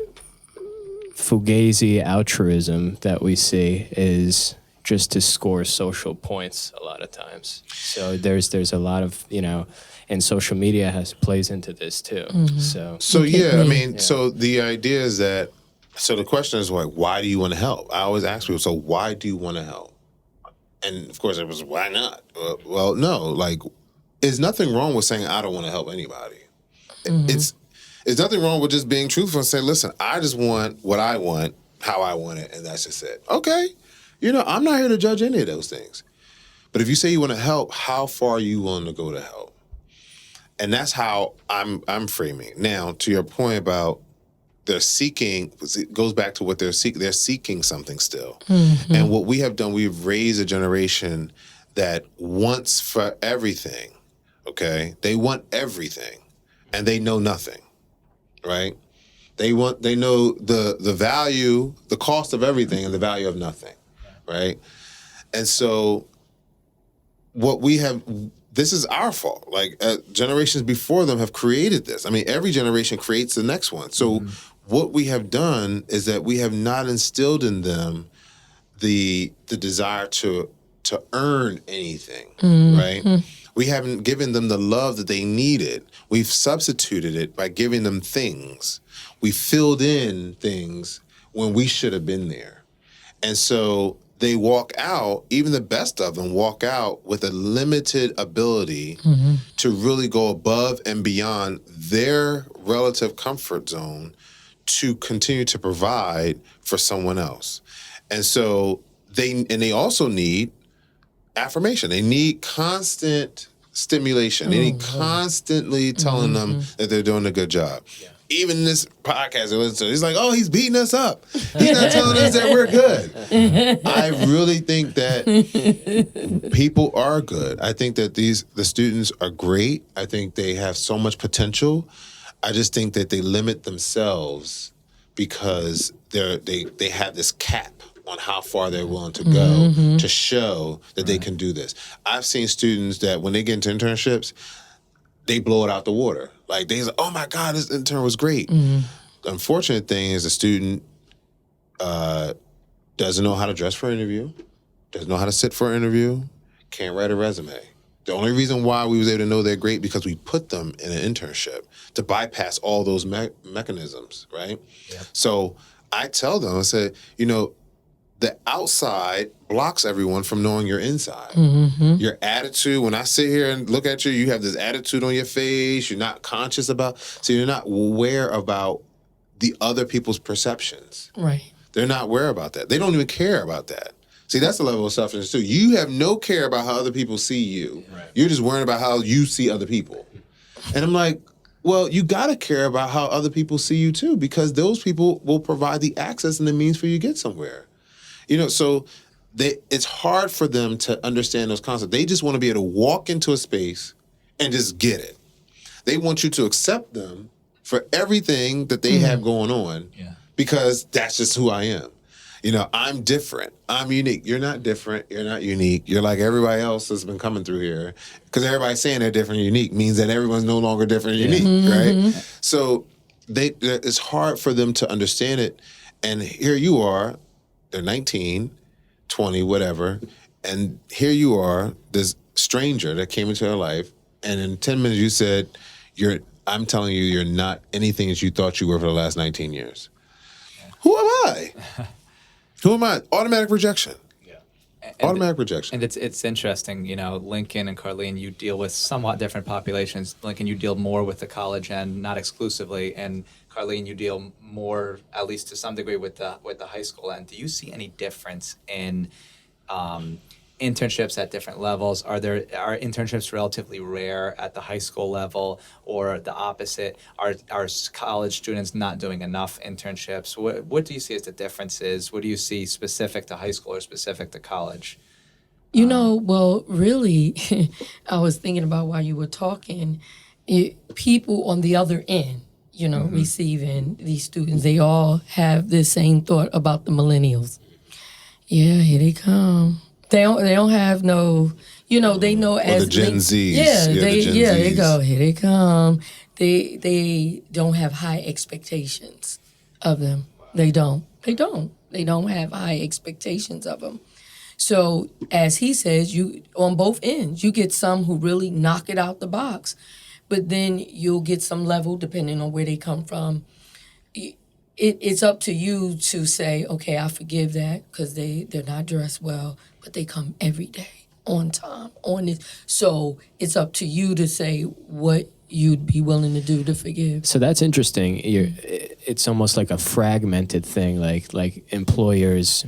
fugazi altruism that we see is just to score social points a lot of times. So there's a lot of, and social media plays into this too. So yeah, I mean, so the idea is that, so the question is like, why do you want to help? I always ask people, so why do you want to help? And of course it was, why not? Well, no, like, there's nothing wrong with saying I don't want to help anybody. It's nothing wrong with just being truthful and saying, listen, I just want what I want, how I want it, and that's just it. Okay. I'm not here to judge any of those things. But if you say you want to help, how far are you willing to go to help? And that's how I'm framing. Now, to your point about they're seeking, it goes back to what they're seeking. They're seeking something still. And what we have done, we've raised a generation that wants for everything, okay? They want everything, and they know nothing, right? They know the value, the cost of everything and the value of nothing, right? And so what we have, this is our fault. Like generations before them have created this. I mean, every generation creates the next one. So what we have done is that we have not instilled in them the desire to earn anything, right? We haven't given them the love that they needed. We've substituted it by giving them things. We filled in things when we should have been there. And so they walk out, even the best of them walk out with a limited ability to really go above and beyond their relative comfort zone to continue to provide for someone else. And so they also need affirmation. They need constant stimulation. They need constantly telling them that they're doing a good job. Yeah. Even this podcast, he's like, oh, he's beating us up. He's not telling us that we're good. I really think that people are good. I think that the students are great. I think they have so much potential. I just think that they limit themselves because they have this cap on how far they're willing to go to show that they can do this. I've seen students that when they get into internships, they blow it out the water. Like, they say, oh my God, this intern was great. The unfortunate thing is the student doesn't know how to dress for an interview, doesn't know how to sit for an interview, can't write a resume. The only reason why we was able to know they're great because we put them in an internship to bypass all those mechanisms, right? Yep. So I tell them, I say, the outside blocks everyone from knowing your inside. Your attitude, when I sit here and look at you, you have this attitude on your face. You're not conscious about, so you're not aware about the other people's perceptions. Right. They're not aware about that. They don't even care about that. See, that's the level of selfishness too. You have no care about how other people see you. Right. You're just worrying about how you see other people. And I'm like, well, you got to care about how other people see you too, because those people will provide the access and the means for you to get somewhere. So it's hard for them to understand those concepts. They just want to be able to walk into a space and just get it. They want you to accept them for everything that they have going on because that's just who I am. I'm different. I'm unique. You're not different. You're not unique. You're like everybody else that's been coming through here. Because everybody's saying they're different and unique means that everyone's no longer different and unique, right? So it's hard for them to understand it. And here you are. They're 19, 20, whatever. And here you are, this stranger that came into their life. And in 10 minutes you said, I'm telling you, you're not anything that you thought you were for the last 19 years. Yeah. Who am I? Who am I? Automatic rejection. Automatic rejection. And it's interesting, Lincoln and Carlene, you deal with somewhat different populations. Lincoln, you deal more with the college end, not exclusively, and Carlene, you deal more, at least to some degree, with the high school end. Do you see any difference in internships at different levels? Are internships relatively rare at the high school level, or the opposite? Are college students not doing enough internships? What do you see as the differences? What do you see specific to high school or specific to college? Well, really, I was thinking about while you were talking, people on the other end, receiving these students, they all have this same thought about the millennials. Yeah, here they come. They don't have no, You know, they know as the Gen Zs. They go, here they come. They don't have high expectations of them. They don't have high expectations of them. So as he says, you on both ends, you get some who really knock it out the box, but then you'll get some level depending on where they come from. It's up to you to say, okay, I forgive that because they're not dressed well, but they come every day on time, on this. So it's up to you to say what you'd be willing to do to forgive. So that's interesting. It's almost like a fragmented thing, like employers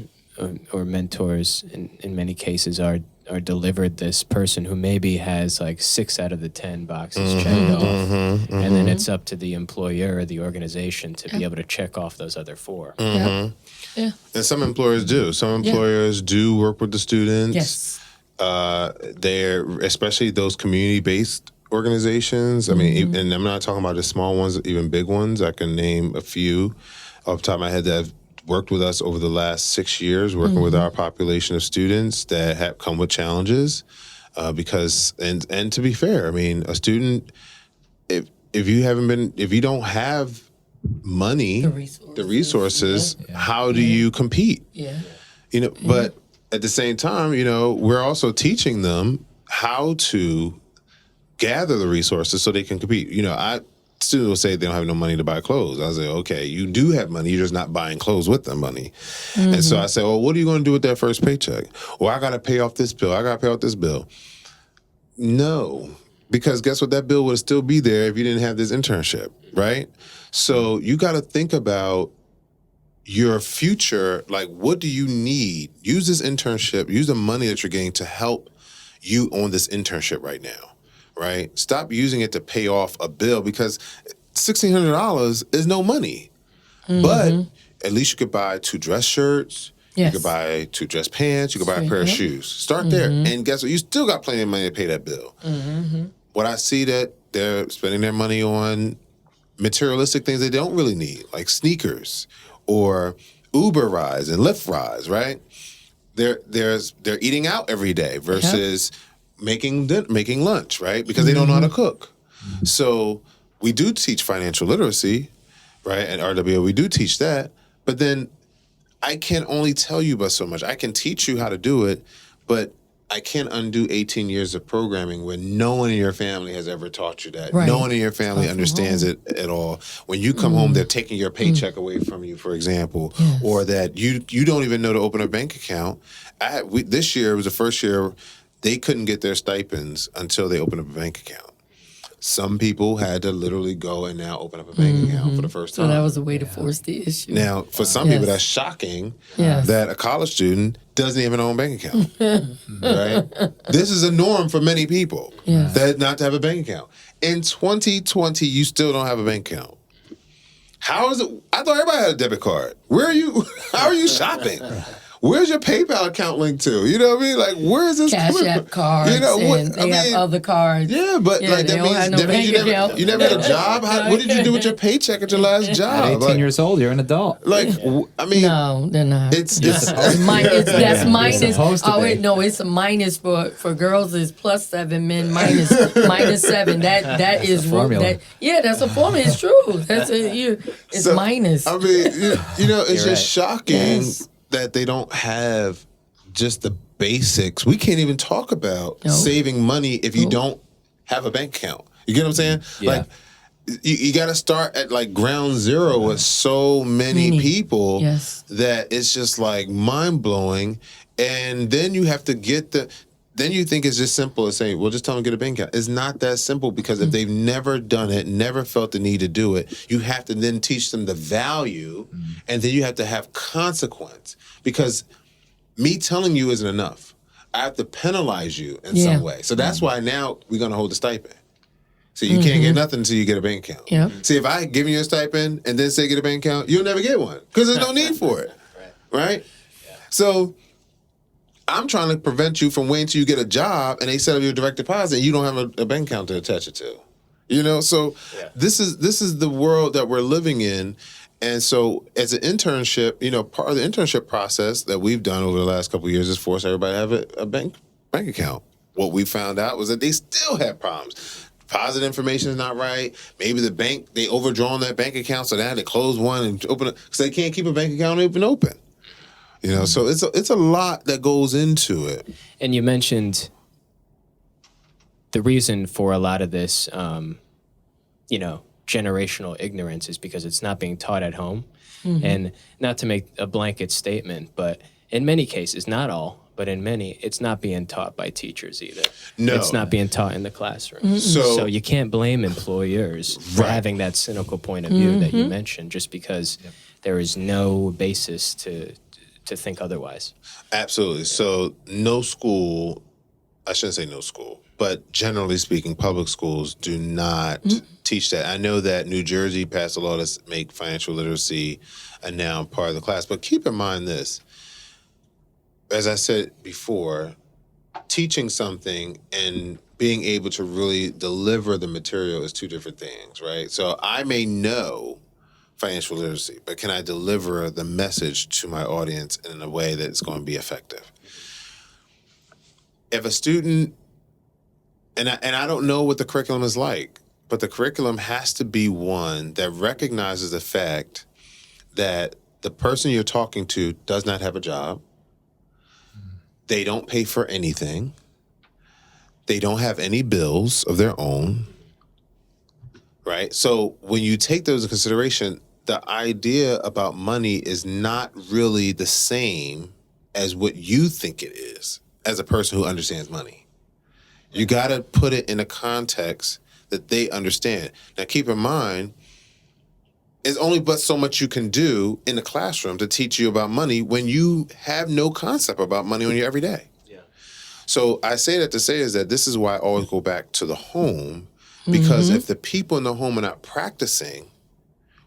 or mentors in many cases are delivered this person who maybe has like 6 out of the 10 boxes checked off. And then it's up to the employer or the organization to be able to check off those other 4. Yeah. And some employers do. Some employers do work with the students. Yes. They're, especially those community-based organizations. I mean, and I'm not talking about the small ones, even big ones. I can name a few off the top of my head that have worked with us over the last 6 years, working with our population of students that have come with challenges. Because, and to be fair, I mean, a student, if you don't have money, the resources, how do you compete? Yeah. You know, but at the same time, you know, we're also teaching them how to gather the resources so they can compete. You know, students will say they don't have no money to buy clothes. I say, okay, you do have money, you're just not buying clothes with the money. And so I say, well, what are you going to do with that first paycheck? Well, I got to pay off this bill. I got to pay off this bill. No, because guess what? That bill would still be there if you didn't have this internship, right? So you got to think about your future. Like, what do you need? Use this internship, use the money that you're getting to help you on this internship right now. Right? Stop using it to pay off a bill because $1,600 is no money. But at least you could buy 2 dress shirts. Yes. You could buy 2 dress pants. You could buy a pair of shoes. Start there. And guess what? You still got plenty of money to pay that bill. What I see that they're spending their money on materialistic things they don't really need, like sneakers or Uber rides and Lyft rides, right? They're eating out every day versus making lunch, right? Because they don't know how to cook. So we do teach financial literacy, right? At RWO, we do teach that. But then I can only tell you but so much. I can teach you how to do it, but I can't undo 18 years of programming when no one in your family has ever taught you that. Right. No one in your family understands it at all. When you come home, they're taking your paycheck away from you, for example, or that you don't even know to open a bank account. This year was the first year they couldn't get their stipends until they opened up a bank account. Some people had to literally go and now open up a bank account for the first time. So that was a way to force the issue. Now, for some people, that's shocking that a college student doesn't even own a bank account. Right? This is a norm for many people that not to have a bank account. In 2020, you still don't have a bank account. How is it? I thought everybody had a debit card. Where are you? How are you shopping? Where's your PayPal account linked to? You know what I mean? Like, where is this? Cash App cards, and they have other cards. Yeah, but like that means you never had a job. What did you do with your paycheck at your last job? At 18 years old, you're an adult. Like, I mean, no, they're not. It's that's minus. Oh wait, no, it's a minus for girls. Is +7, men -7. That is formula. That's a formula. It's true. It's minus. I mean, you know, it's just shocking. That they don't have just the basics. We can't even talk about saving money if you don't have a bank account. You get what I'm saying? Yeah. Like, you got to start at like ground zero with so many people that it's just like mind blowing. And then you have to then you think it's just simple as saying, well, just tell them to get a bank account. It's not that simple because if they've never done it, never felt the need to do it, you have to then teach them the value and then you have to have consequence. Because me telling you isn't enough. I have to penalize you in some way. So that's why now we're going to hold the stipend. So you can't get nothing until you get a bank account. Yep. See, if I give you a stipend and then say get a bank account, you'll never get one because there's no need for it. Right? Yeah. So I'm trying to prevent you from waiting till you get a job and they set up your direct deposit and you don't have a bank account to attach it to. You know, so this is the world that we're living in. And so as an internship, you know, part of the internship process that we've done over the last couple of years is force everybody to have a bank account. what we found out was that they still had problems. Deposit information is not right. Maybe the bank, they overdrawn that bank account, so they had to close one and open it because they can't keep a bank account open. You know, so it's a lot that goes into it. And you mentioned the reason for a lot of this, generational ignorance is because it's not being taught at home. And not to make a blanket statement, but in many cases, not all, but in many, it's not being taught by teachers either. No. It's not being taught in the classroom. So you can't blame employers for having that cynical point of view that you mentioned, just because there is no basis to think otherwise. Absolutely. So no school, I shouldn't say no school, but generally speaking, public schools do not teach that. I know that New Jersey passed a law to make financial literacy a now part of the class, but keep in mind this. As I said before, teaching something and being able to really deliver the material is two different things, right? So I may know financial literacy, but can I deliver the message to my audience in a way that's going to be effective? If a student, and I don't know what the curriculum is like, but the curriculum has to be one that recognizes the fact that the person you're talking to does not have a job. They don't pay for anything. They don't have any bills of their own, right? So when you take those into consideration, the idea about money is not really the same as what you think it is as a person who understands money. You got to put it in a context that they understand. Now, keep in mind, there's only but so much you can do in the classroom to teach you about money when you have no concept about money on your everyday. Yeah. So I say that to say is that this is why I always go back to the home, because if the people in the home are not practicing,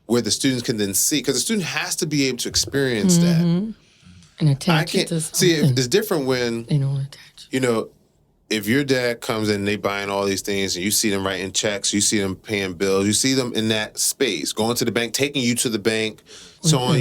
where the students can then see, because the student has to be able to experience that. And attach it to something. See, it's different when, They don't attach. If your dad comes in and they buying all these things and you see them writing checks, you see them paying bills, you see them in that space, going to the bank, taking you to the bank, so on,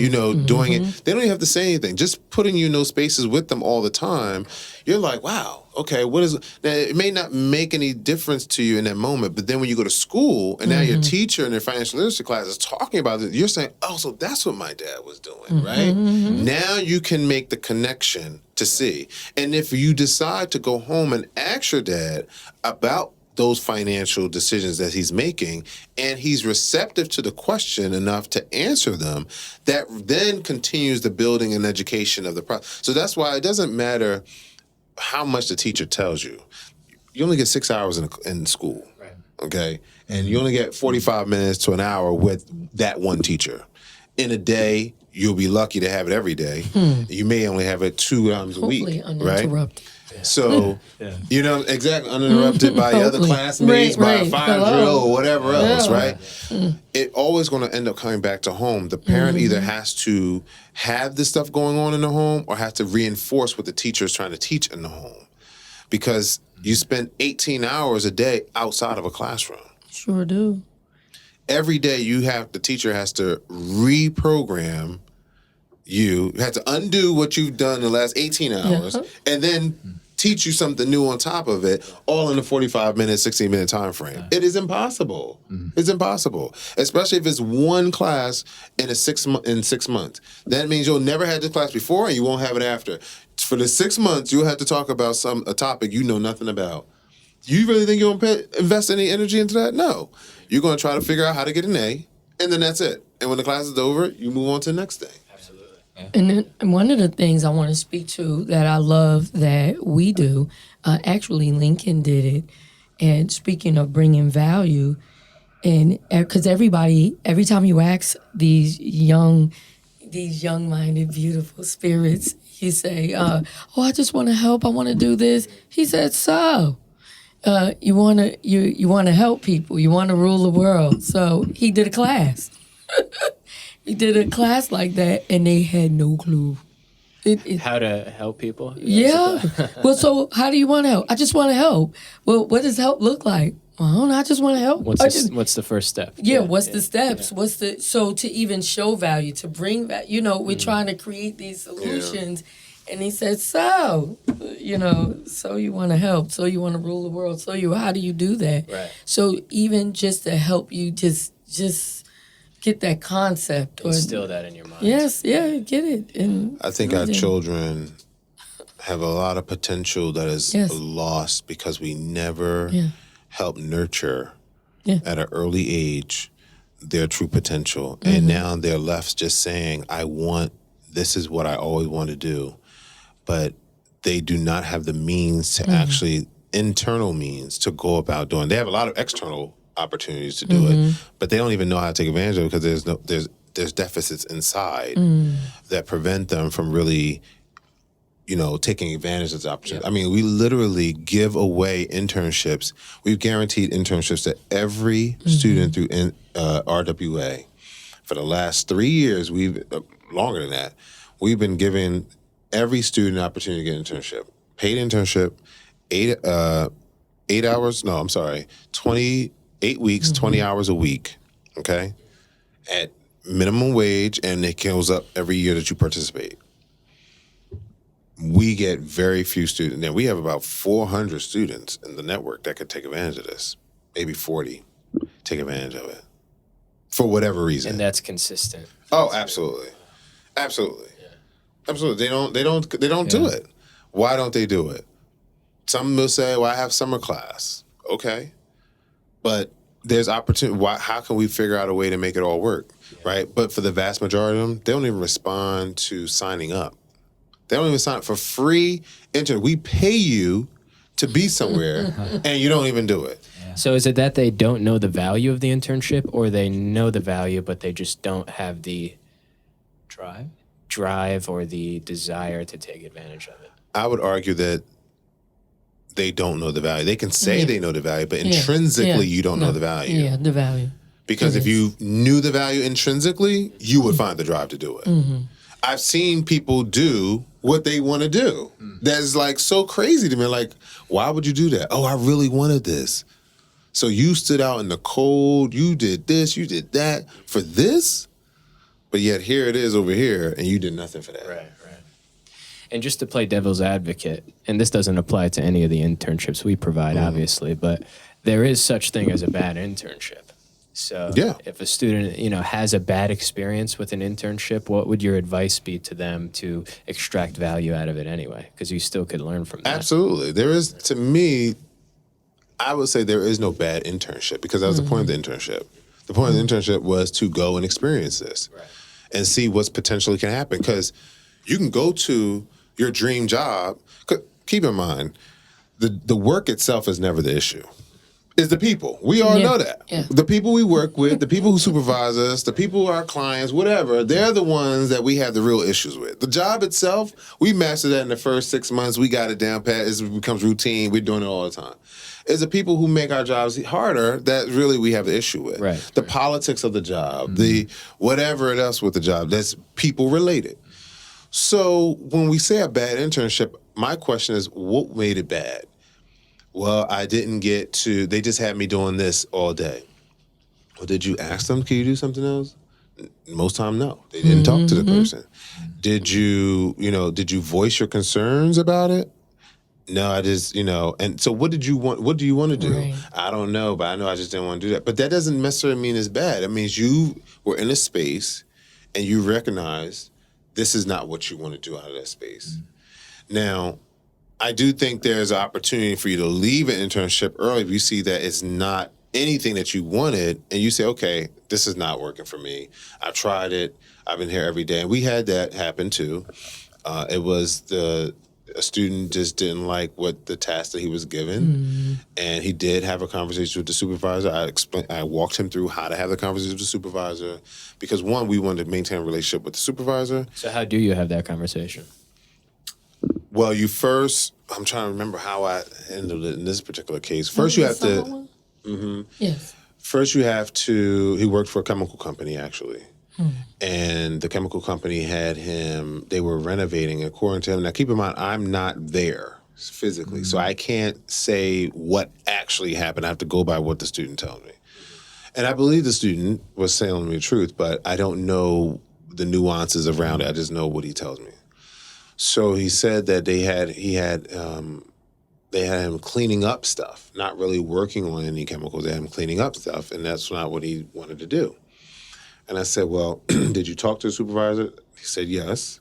doing it. They don't even have to say anything. Just putting you in those spaces with them all the time, you're like, wow, okay, what is it? Now, it may not make any difference to you in that moment, but then when you go to school and now your teacher in their financial literacy class is talking about it, you're saying, oh, so that's what my dad was doing, right? Now you can make the connection to see. And if you decide to go home and ask your dad about those financial decisions that he's making, and he's receptive to the question enough to answer them, that then continues the building and education of the process. So that's why it doesn't matter how much the teacher tells you. You only get 6 hours in school, okay? And you only get 45 minutes to an hour with that one teacher. In a day, you'll be lucky to have it every day. You may only have it 2 times a week, Uninterrupted. right? So, exactly, uninterrupted by other classmates, by a fire drill or whatever else, right? It always going to end up coming back to home. The parent either has to have this stuff going on in the home or has to reinforce what the teacher is trying to teach in the home. Because you spend 18 hours a day outside of a classroom. Sure do. Every day the teacher has to reprogram you have to undo what you've done in the last 18 hours and then teach you something new on top of it, all in a 45-minute, 16-minute time frame. It is impossible. It's impossible, especially if it's one class in 6 months. That means you'll never have this class before and you won't have it after. For the 6 months, you'll have to talk about a topic you know nothing about. You really think you're going to invest any energy into that? No. You're going to try to figure out how to get an A, and then that's it. And when the class is over, you move on to the next thing. And then one of the things I want to speak to that I love that we do, actually Lincoln did it, and speaking of bringing value, and because every time you ask these young-minded, beautiful spirits, you say, I just want to help, I want to do this. He said, so you want to help people, you want to rule the world. So he did a class. He did a class like that, and they had no clue. How to help people? Yeah. Well, so how do you want to help? I just want to help. Well, what does help look like? Well, I don't know. I just want to help. What's the first step? What's the steps? So to even show value, to bring value, we're trying to create these solutions, And he said, so you want to help, so you want to rule the world, how do you do that? Right. So even just to help you just get that concept. Instill that in your mind. Yes, yeah, get it. And I think our children have a lot of potential that is lost because we never help nurture at an early age their true potential. Mm-hmm. And now they're left just saying, this is what I always want to do. But they do not have the means to actually, internal means to go about doing. They have a lot of external opportunities to do it, but they don't even know how to take advantage of it because there's deficits inside that prevent them from really, taking advantage of the opportunity. I mean, we literally give away internships. We've guaranteed internships to every student through RWA. For the last 3 years, longer than that, we've been giving every student an opportunity to get an internship. Paid internship, 28 weeks, 20 hours a week, okay? At minimum wage, and it goes up every year that you participate. We get very few students. Now, we have about 400 students in the network that could take advantage of this. Maybe 40 take advantage of it for whatever reason. And that's consistent. Oh, absolutely. Absolutely. Yeah. Absolutely. They don't do it. Why don't they do it? Some will say, well, I have summer class. Okay. But there's opportunity. How can we figure out a way to make it all work? Yeah. Right? But for the vast majority of them, they don't even respond to signing up. They don't even sign up for free intern. We pay you to be somewhere, and you don't even do it. Yeah. So is it that they don't know the value of the internship, or they know the value, but they just don't have the drive or the desire to take advantage of it? I would argue that they don't know the value. They can say they know the value, but intrinsically you don't know the value. Yeah, the value. Because if you knew the value intrinsically, you would find the drive to do it. Mm-hmm. I've seen people do what they want to do. That's like so crazy to me. Like, why would you do that? Oh, I really wanted this. So you stood out in the cold, you did this, you did that for this, but yet here it is over here, and you did nothing for that. Right. And just to play devil's advocate, and this doesn't apply to any of the internships we provide, obviously, but there is such thing as a bad internship. So if a student, has a bad experience with an internship, what would your advice be to them to extract value out of it anyway? Because you still could learn from that. Absolutely. There is, to me, I would say there is no bad internship because that was the point of the internship. The point of the internship was to go and experience this and see what's potentially can happen. Because you can go to your dream job. Keep in mind, the work itself is never the issue. It's the people. We all know that. Yeah. The people we work with, the people who supervise us, the people who are our clients, whatever, they're the ones that we have the real issues with. The job itself, we mastered that in the first 6 months. We got it down pat. It becomes routine. We're doing it all the time. It's the people who make our jobs harder that really we have the issue with. Right. The politics of the job, the whatever else with the job, that's people related. So when we say a bad internship, my question is, what made it bad? Well, I didn't get to, they just had me doing this all day. Well, did you ask them, can you do something else? Most time, no. They didn't talk to the person. Did you voice your concerns about it? No, I just, and so what did you want? What do you want to do? Right. I don't know, but I know I just didn't want to do that. But that doesn't necessarily mean it's bad. It means you were in a space and you recognize this is not what you want to do out of that space. Now, I do think there's an opportunity for you to leave an internship early if you see that it's not anything that you wanted and you say, okay, this is not working for me. I've tried it. I've been here every day. And we had that happen too. It was a student just didn't like what the task that he was given. And he did have a conversation with the supervisor. I walked him through how to have the conversation with the supervisor because one, we wanted to maintain a relationship with the supervisor. So how do you have that conversation? Well, I'm trying to remember how I handled it in this particular case. First, you have to. Yes. First, you have to. He worked for a chemical company, actually. And the chemical company had him, they were renovating according to him. Now, keep in mind, I'm not there physically, so I can't say what actually happened. I have to go by what the student tells me. And I believe the student was telling me the truth, but I don't know the nuances around it. I just know what he tells me. So he said that they had him cleaning up stuff, not really working on any chemicals. They had him cleaning up stuff, and that's not what he wanted to do. And I said, well, did you talk to the supervisor? He said, yes.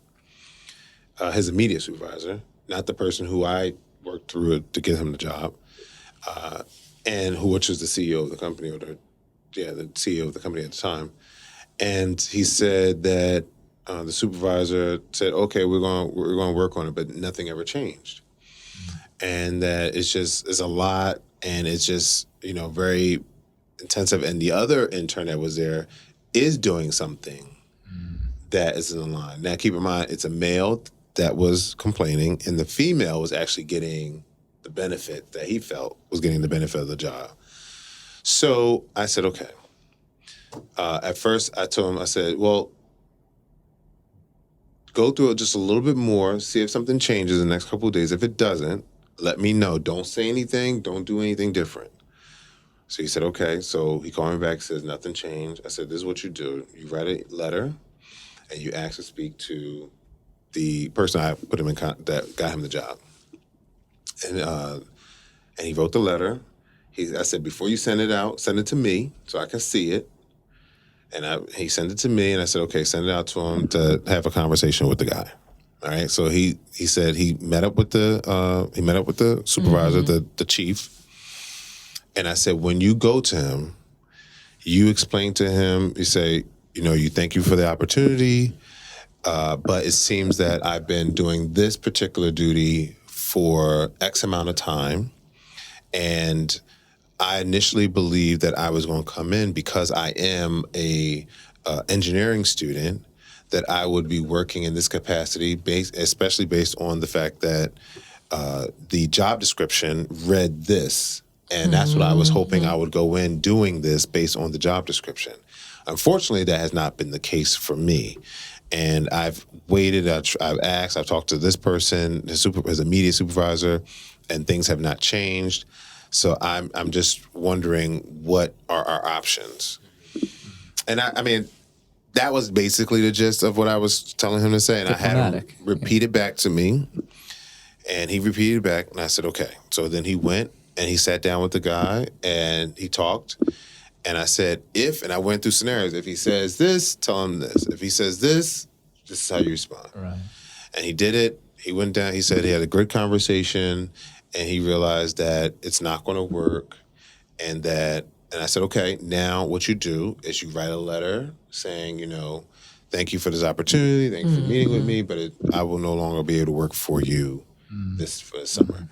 His immediate supervisor, not the person who I worked through to get him the job, which was the CEO of the company, the CEO of the company at the time. And he said that the supervisor said, okay, we're going to work on it, but nothing ever changed. And that it's a lot, and it's just, very intensive. And the other intern that was there is doing something that is in line. Now, keep in mind, it's a male that was complaining, and the female was actually getting the benefit that he felt was getting the benefit of the job. So I said, okay. At first, I told him, I said, well, go through it just a little bit more, see if something changes in the next couple of days. If it doesn't, let me know. Don't say anything. Don't do anything different. So he said, okay. So he called me back, says nothing changed. I said, this is what you do. You write a letter, and you ask to speak to the person I put him in that got him the job. And he wrote the letter. I said, before you send it out, send it to me so I can see it. And he sent it to me, and I said, okay, send it out to him to have a conversation with the guy. All right. So he said he met up with the supervisor, the chief. And I said, when you go to him, you explain to him, you say, you thank you for the opportunity, but it seems that I've been doing this particular duty for X amount of time, and I initially believed that I was going to come in because I am a engineering student, that I would be working in this capacity, especially based on the fact that the job description read this, and that's what I was hoping I would go in doing this based on the job description. Unfortunately, that has not been the case for me. And I've waited, I've asked, I've talked to this person, his immediate supervisor, and things have not changed. So I'm just wondering, what are our options? And I mean, that was basically the gist of what I was telling him to say. And I had him repeat it back to me. And he repeated back, and I said, okay. So then he went and he sat down with the guy and he talked. And I said, and I went through scenarios. If he says this, tell him this. If he says this is how you respond. Right. And he did it. He went down. He said he had a good conversation, and he realized that it's not going to work. And I said, okay, now what you do is you write a letter saying, thank you for this opportunity. Thank you for meeting with me, but I will no longer be able to work for you for this summer.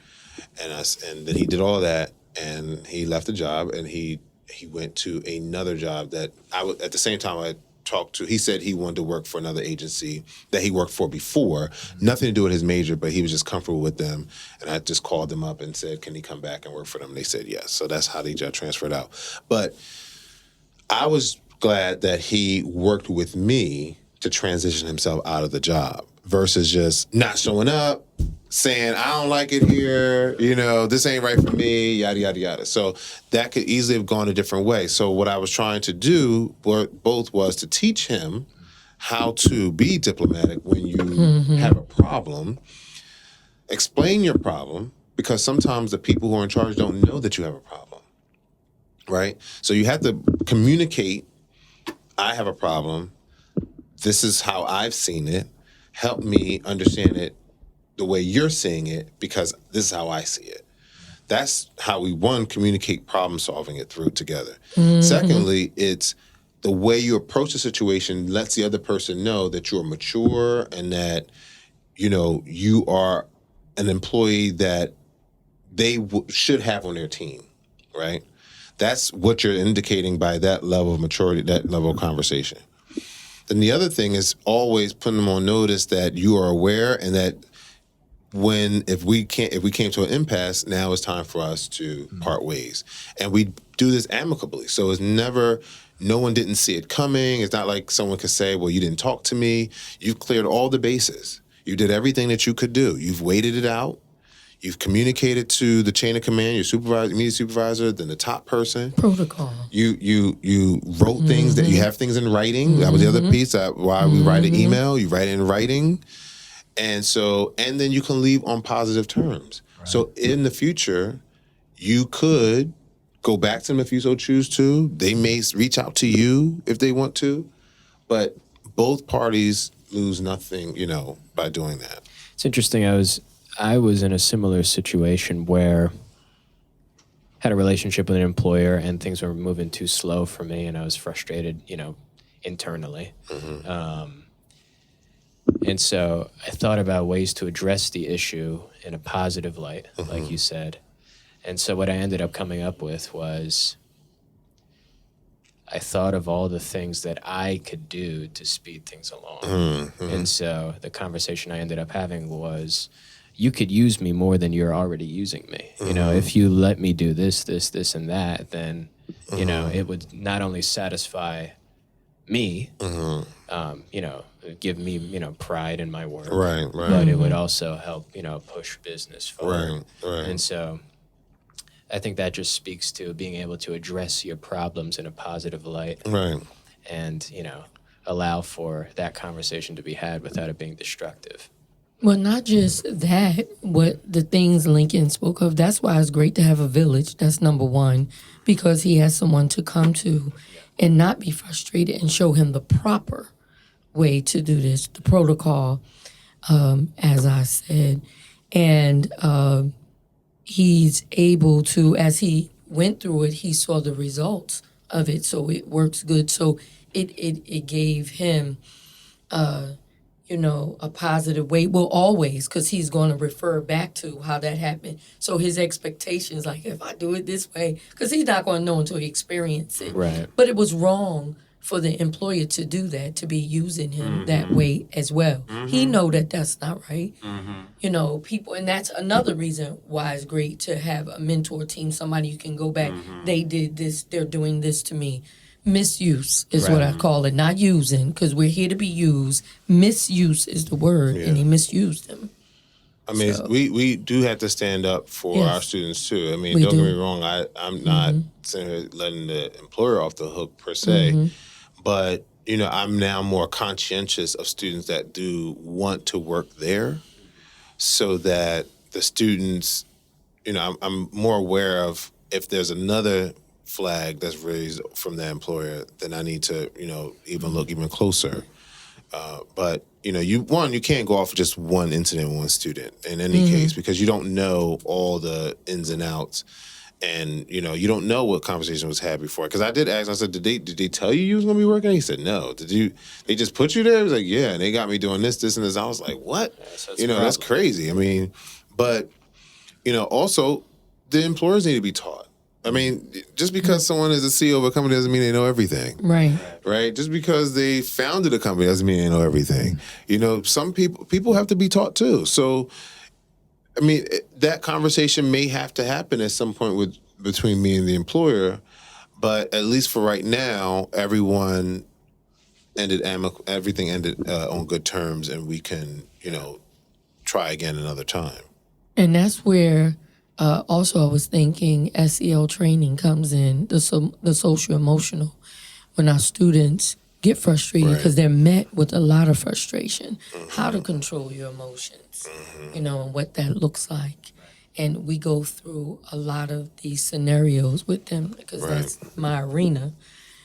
And then he did all that, and he left the job, and he went to another job that at the same time I talked to. He said he wanted to work for another agency that he worked for before, nothing to do with his major, but he was just comfortable with them. And I just called them up and said, can he come back and work for them? And they said yes. So that's how they got transferred out. But I was glad that he worked with me to transition himself out of the job versus just not showing up, saying, I don't like it here, this ain't right for me, yada, yada, yada. So that could easily have gone a different way. So what I was trying to do both was to teach him how to be diplomatic when you have a problem, explain your problem, because sometimes the people who are in charge don't know that you have a problem, right? So you have to communicate, I have a problem, this is how I've seen it, help me understand it the way you're seeing it, because this is how I see it. That's how we, communicate problem solving it through together. Secondly, it's the way you approach the situation lets the other person know that you're mature and that, you are an employee that they should have on their team, right? That's what you're indicating by that level of maturity, that level of conversation. Then the other thing is always putting them on notice that you are aware, and that if we came to an impasse, now it's time for us to part ways. And we do this amicably. So it's never, no one didn't see it coming. It's not like someone could say, well, you didn't talk to me. You've cleared all the bases. You did everything that you could do. You've waited it out. You've communicated to the chain of command, your supervisor, immediate supervisor, then the top person. Protocol. You wrote things, that you have things in writing. That was the other piece. Why we write an email, you write it in writing. And then you can leave on positive terms. Right. So in the future, you could go back to them if you so choose to. They may reach out to you if they want to, but both parties lose nothing, by doing that. It's interesting. I was in a similar situation where I had a relationship with an employer and things were moving too slow for me, and I was frustrated, internally. Mm-hmm. And so I thought about ways to address the issue in a positive light, mm-hmm. like you said. And so what I ended up coming up with was I thought of all the things that I could do to speed things along. Mm-hmm. And so the conversation I ended up having was, you could use me more than you're already using me. Mm-hmm. If you let me do this, and that, then, mm-hmm. It would not only satisfy me, mm-hmm. Give me, pride in my work. Right. But it would also help, push business forward. Right. And so I think that just speaks to being able to address your problems in a positive light. Right. And, allow for that conversation to be had without it being destructive. Well, not just that, what the things Lincoln spoke of, that's why it's great to have a village. That's number one, because he has someone to come to and not be frustrated and show him the proper way to do this, the protocol, as I said. And he's able to, as he went through it, he saw the results of it, so it works good. So it gave him, a positive way. Well, always, because he's going to refer back to how that happened. So his expectations, like, if I do it this way, because he's not going to know until he experiences it. Right. But it was wrong for the employer to do that, to be using him mm-hmm. that way as well. Mm-hmm. He know that that's not right. Mm-hmm. People, and that's another reason why it's great to have a mentor team, somebody you can go back, mm-hmm. they did this, they're doing this to me. Misuse is right. what I call it, not using, because we're here to be used. Misuse is the word, and he misused them. I mean, we do have to stand up for our students, too. I mean, don't get me wrong, I'm not letting the employer off the hook, per se. Mm-hmm. But, I'm now more conscientious of students that do want to work there, so that the students, I'm more aware of if there's another flag that's raised from the employer, then I need to, even look even closer. But, you can't go off just one incident, one student in any mm-hmm. case, because you don't know all the ins and outs. And, you don't know what conversation was had before. Because I did ask, I said, did they tell you was going to be working? He said, no. They just put you there? He was like, yeah. And they got me doing this, and this. I was like, what? Yeah, so that's crazy. I mean, but, also the employers need to be taught. I mean, just because someone is a CEO of a company doesn't mean they know everything. Right? Just because they founded a company doesn't mean they know everything. Some people have to be taught too. So, I mean, that conversation may have to happen at some point between me and the employer, but at least for right now, everything ended on good terms, and we can, try again another time. And that's where also I was thinking SEL training comes in, the social emotional, when our students get frustrated because they're met with a lot of frustration, mm-hmm. how to control your emotions, mm-hmm. And what that looks like. And we go through a lot of these scenarios with them because that's my arena.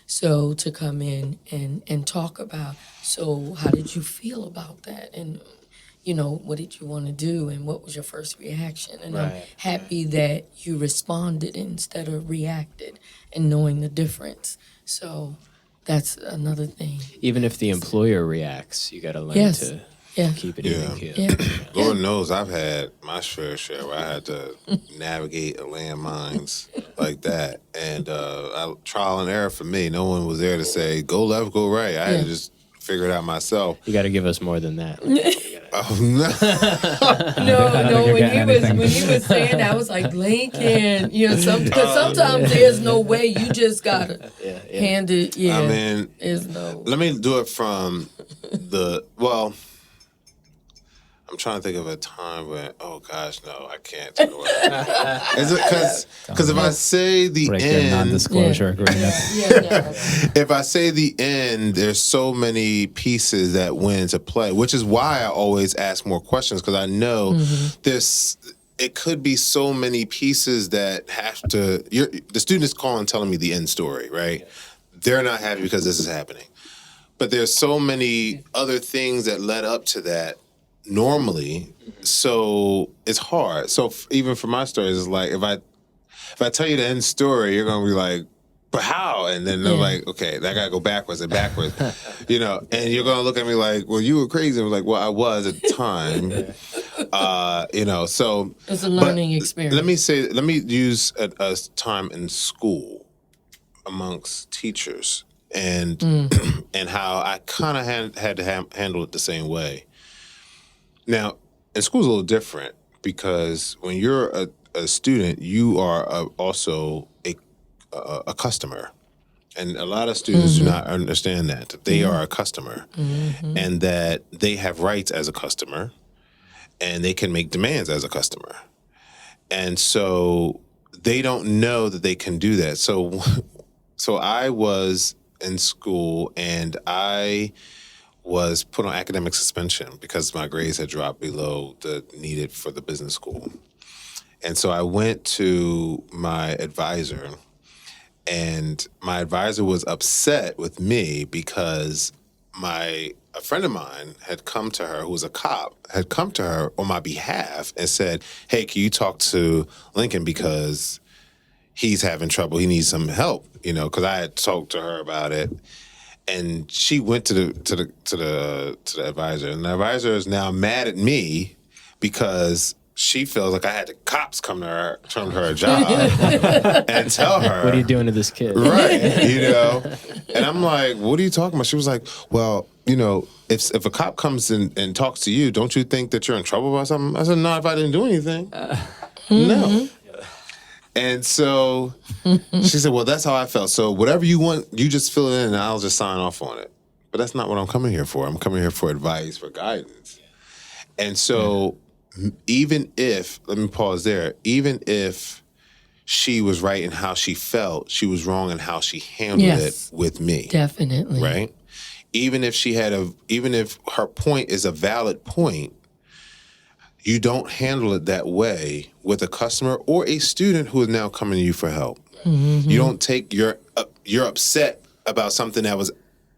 So to come in and talk about, so how did you feel about that? And what did you want to do, and what was your first reaction? And I'm happy that you responded instead of reacted, and knowing the difference. So that's another thing. Even if the employer reacts, you got to learn to keep it even keel. Yeah. Lord knows I've had my fair share where I had to navigate landmines like that. And trial and error for me. No one was there to say, go left, go right. I had to just figure it out myself. You got to give us more than that. Oh, no. No. When he was saying that, I was like, Lincoln, because sometimes there's no way. You just got to hand it. Yeah. I mean, there's no. Let me do it from I'm I'm trying to think of a time when, oh gosh, no, I can't talk about it. Is it because if I say the Break your end, non-disclosure agreement. if I say the end, there's so many pieces that went into play, which is why I always ask more questions, because I know it could be so many pieces that have to, the student is calling telling me the end story, right? They're not happy because this is happening. But there's so many other things that led up to that normally, so it's hard. So even for my stories, it's like if I tell you the end story, you're gonna be like, but how? And then they're like, okay, that gotta go backwards and backwards, and you're gonna look at me like, well, you were crazy. I was like, well, I was at the time, so it's a learning experience. Let me use a time in school amongst teachers and and how I kind of had to handle it the same way. Now, in school's a little different because when you're a student, you are also a customer. And a lot of students do not understand that they are a customer and that they have rights as a customer and they can make demands as a customer. And so they don't know that they can do that. So I was in school and I was put on academic suspension because my grades had dropped below the needed for the business school. And so I went to my advisor, and my advisor was upset with me because a friend of mine had come to her, who was a cop, had come to her on my behalf and said, hey, can you talk to Lincoln because he's having trouble, he needs some help, because I had talked to her about it. And she went to the advisor, and the advisor is now mad at me because she feels like I had the cops come to her, turn her a job, and tell her, "What are you doing to this kid?" Right, And I'm like, "What are you talking about?" She was like, "Well, if a cop comes and talks to you, don't you think that you're in trouble about something?" I said, "No, if I didn't do anything, no." And so she said, well, that's how I felt. So whatever you want, you just fill it in and I'll just sign off on it. But that's not what I'm coming here for. I'm coming here for advice, for guidance. And so even if, let me pause there, even if she was right in how she felt, she was wrong in how she handled it with me. Definitely. Right? Even if her point is a valid point, you don't handle it that way with a customer or a student who is now coming to you for help. You don't take you're upset about something that was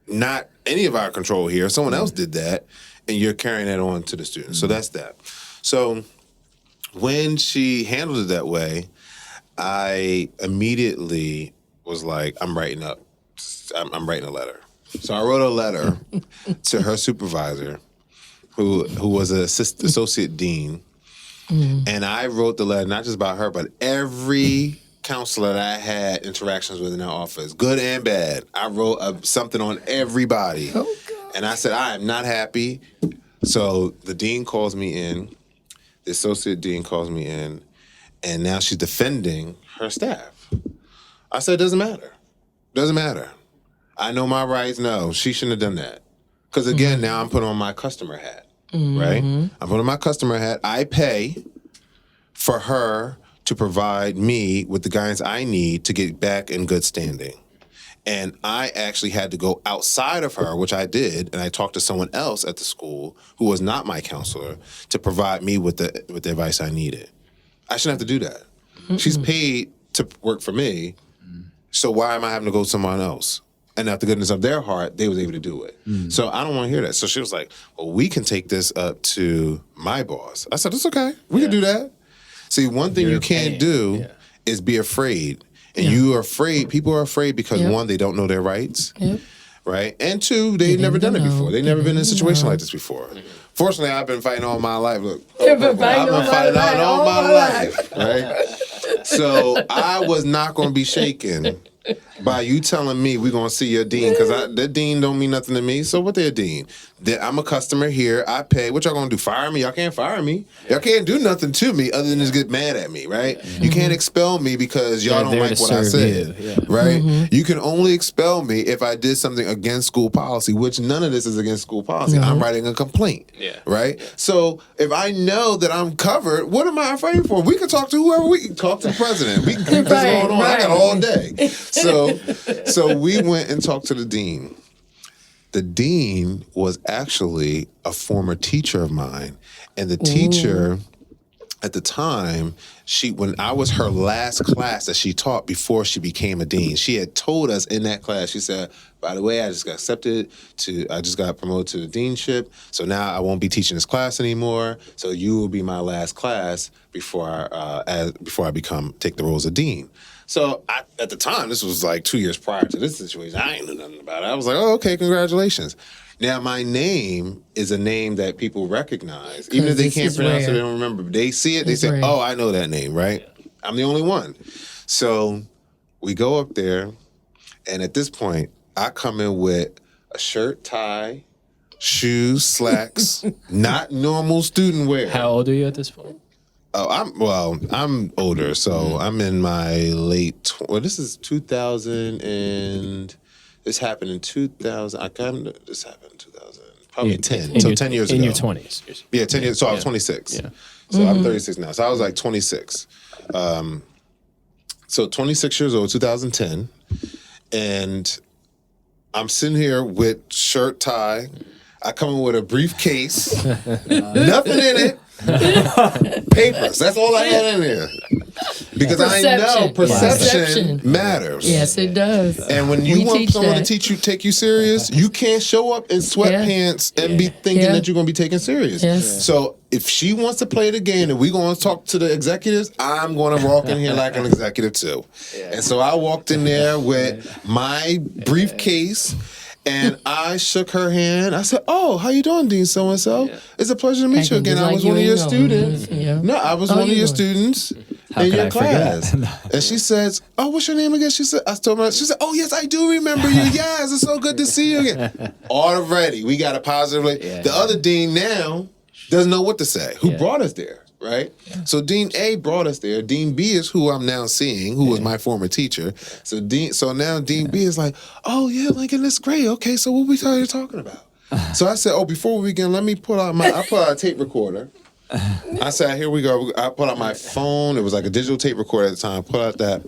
not any of our control here. Someone else did that, and you're carrying that on to the student. So that's that. So when she handled it that way, I immediately was like, I'm writing a letter. So I wrote a letter to her supervisor, who was an associate dean, and I wrote the letter not just about her, but every counselor that I had interactions with in our office, good and bad. I wrote something on everybody, and I said I am not happy. So the dean calls me in, the associate dean calls me in, and now she's defending her staff. I said, doesn't matter. I know my rights. No, she shouldn't have done that. Because again, now I'm putting on my customer hat. Right? I'm putting my customer hat. I pay for her to provide me with the guidance I need to get back in good standing. And I actually had to go outside of her, which I did, and I talked to someone else at the school who was not my counselor to provide me with the advice I needed. I shouldn't have to do that. She's paid to work for me, so why am I having to go to someone else? And out the goodness of their heart, they was able to do it. So I don't want to hear that. So she was like, well, we can take this up to my boss. I said, it's okay. We can do that. See, one thing you can't do is be afraid. And you are afraid, people are afraid because one, they don't know their rights. Right? And two, they've never done it before. They've never been in a situation like this before. Fortunately, I've been fighting all my life. Look, I've been fighting all my life. Right? So I was not going to be shaken by you telling me we're going to see your dean, because that dean don't mean nothing to me. So what their dean? I'm a customer here. I pay. What y'all going to do? Fire me? Y'all can't fire me. Y'all can't do nothing to me other than just get mad at me, right? You can't expel me because y'all don't like what I said, right? You can only expel me if I did something against school policy, which none of this is against school policy. I'm writing a complaint, right? So if I know that I'm covered, what am I afraid for? We can talk to whoever. We can talk to the president. We can keep this going on. I got all day. So we went and talked to the dean. The dean was actually a former teacher of mine, and the teacher at the time, when I was her last class that she taught before she became a dean, she had told us in that class, she said, by the way, I just got promoted to the deanship, so now I won't be teaching this class anymore, so you will be my last class before I take the role as a dean. So at the time, this was like 2 years prior to this situation, I ain't knew nothing about it. I was like, oh, okay, congratulations. Now, my name is a name that people recognize. Even if they can't pronounce it, they don't remember. They see it, they say, oh, I know that name, right? I'm the only one. So we go up there, and at this point, I come in with a shirt, tie, shoes, slacks, not normal student wear. How old are you at this point? Oh, I'm older, so I'm in my late. This is 2000, and this happened in 2000. This happened in 2000, probably 10. So 10 years ago. In your 20s. Yeah, 10 years. So I was 26. Yeah. So I'm 36 now. So I was like 26. So 26 years old, 2010, and I'm sitting here with shirt, tie. I come in with a briefcase, nothing in it. Papers. That's all I had in there. Because I know perception matters. Yes, it does. And when you want someone to take you serious, you can't show up in sweatpants and be thinking that you're going to be taken serious. Yes. So if she wants to play the game and we're going to talk to the executives, I'm going to walk in here like an executive too. And so I walked in there with my briefcase. And I shook her hand. I said, oh, how you doing, Dean so-and-so? It's a pleasure to meet you again. I was one of your students. No, I was one of your students in your class. And she says, oh, what's your name again? She said, she said, oh, yes, I do remember you. Yes, it's so good to see you again. Already, we got a positive. The other dean now doesn't know what to say. Who brought us there? Right? Yeah. So Dean A brought us there. Dean B is who I'm now seeing, who was my former teacher. So now Dean B is like, oh yeah, Lincoln, that's great. Okay, so what we talking about? So I said, oh, before we begin, let me pull out a tape recorder. I said, here we go. I pulled out my phone. It was like a digital tape recorder at the time. Pull out that.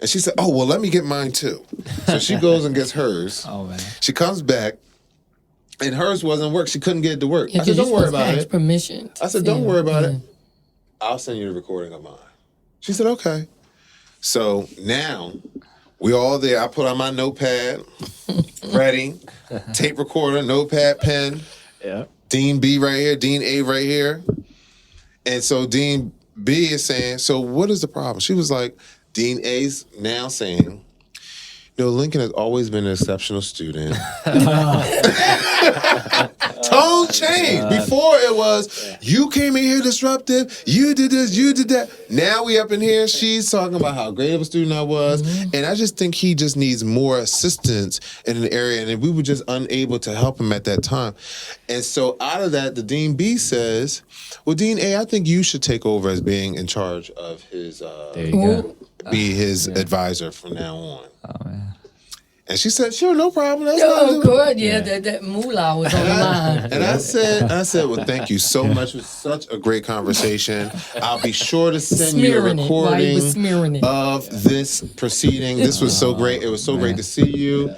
And she said, oh, well, let me get mine too. So she goes and gets hers. Oh, man. She comes back. And hers wasn't work. She couldn't get it to work. I said, don't worry about it. Permission. I said, don't worry about it. I'll send you the recording of mine. She said, okay. So now we all there. I put on my notepad, ready, tape recorder, notepad, pen. Yeah. Dean B right here, Dean A right here. And so Dean B is saying, so what is the problem? She was like, Dean A's now saying, Lincoln has always been an exceptional student. Tone changed. Before it was, you came in here disruptive, you did this, you did that. Now we up in here, she's talking about how great of a student I was. And I just think he just needs more assistance in an area. And we were just unable to help him at that time. And so out of that, the Dean B says, well, Dean A, I think you should take over as being in charge of his, there you go. Be his advisor from now on. Oh, man. And she said, sure, no problem. That's good. Yeah, that moolah was on the line. And I said, well, thank you so much. It was such a great conversation. I'll be sure to send you a recording of this proceeding. This was so great. It was so great to see you.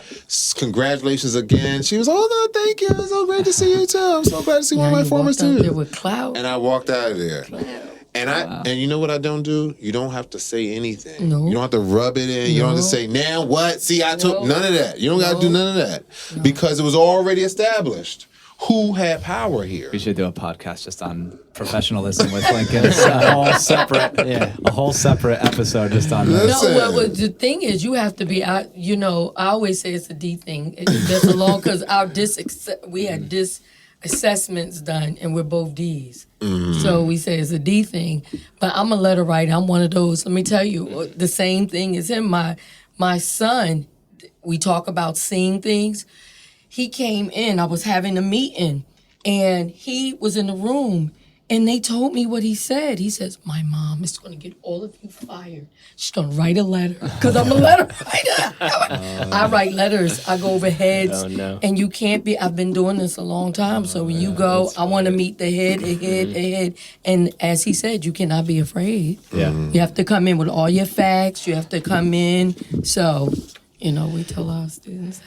Congratulations again. She was, oh, no, thank you. It was so great to see you, too. I'm so glad to see one of my former students. There with clout. And I walked out of there. And you know what I don't do? You don't have to say anything. No. You don't have to rub it in. You don't have to say, now what? See, I took none of that. You don't got to do none of that. No. Because it was already established who had power here. We should do a podcast just on professionalism with Lincoln. It's a whole separate episode just on that. No, well, the thing is, you have to be, I always say it's a D thing. That's along because we had assessments done, and we're both D's. Mm-hmm. So we say it's a D thing. But I'm a letter writer. I'm one of those. Let me tell you, the same thing is in my My son, we talk about seeing things. He came in, I was having a meeting, and he was in the room, and they told me what he said. He says, my mom is going to get all of you fired. She's going to write a letter, because I'm a letter writer. I write letters. I go over heads, and you can't be, I've been doing this a long time, so when you go, I want to meet the head, and as he said, you cannot be afraid. Yeah. You have to come in with all your facts. You have to come in, so... You know, we tell our students.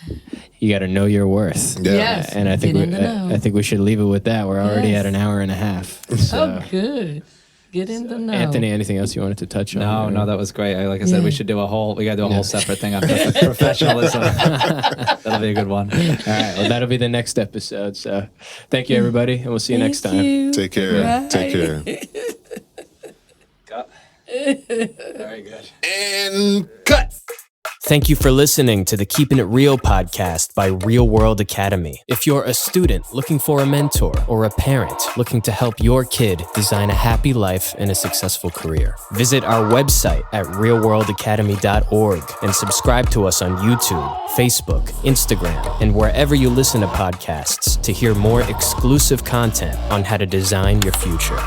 You got to know your worth. Yeah. Yes. And I think I think we should leave it with that. We're already at an hour and a half. So. Oh, good. Get in the know. Anthony, anything else you wanted to touch on? No, that was great. Like I said, we gotta do a whole separate thing on professionalism. That'll be a good one. All right, well, that'll be the next episode. So thank you, everybody, and we'll see you next time. You. Take care. Bye. Take care. Very good. And cut. Thank you for listening to the Keeping It Real podcast by Real World Academy. If you're a student looking for a mentor or a parent looking to help your kid design a happy life and a successful career, visit our website at realworldacademy.org and subscribe to us on YouTube, Facebook, Instagram, and wherever you listen to podcasts to hear more exclusive content on how to design your future.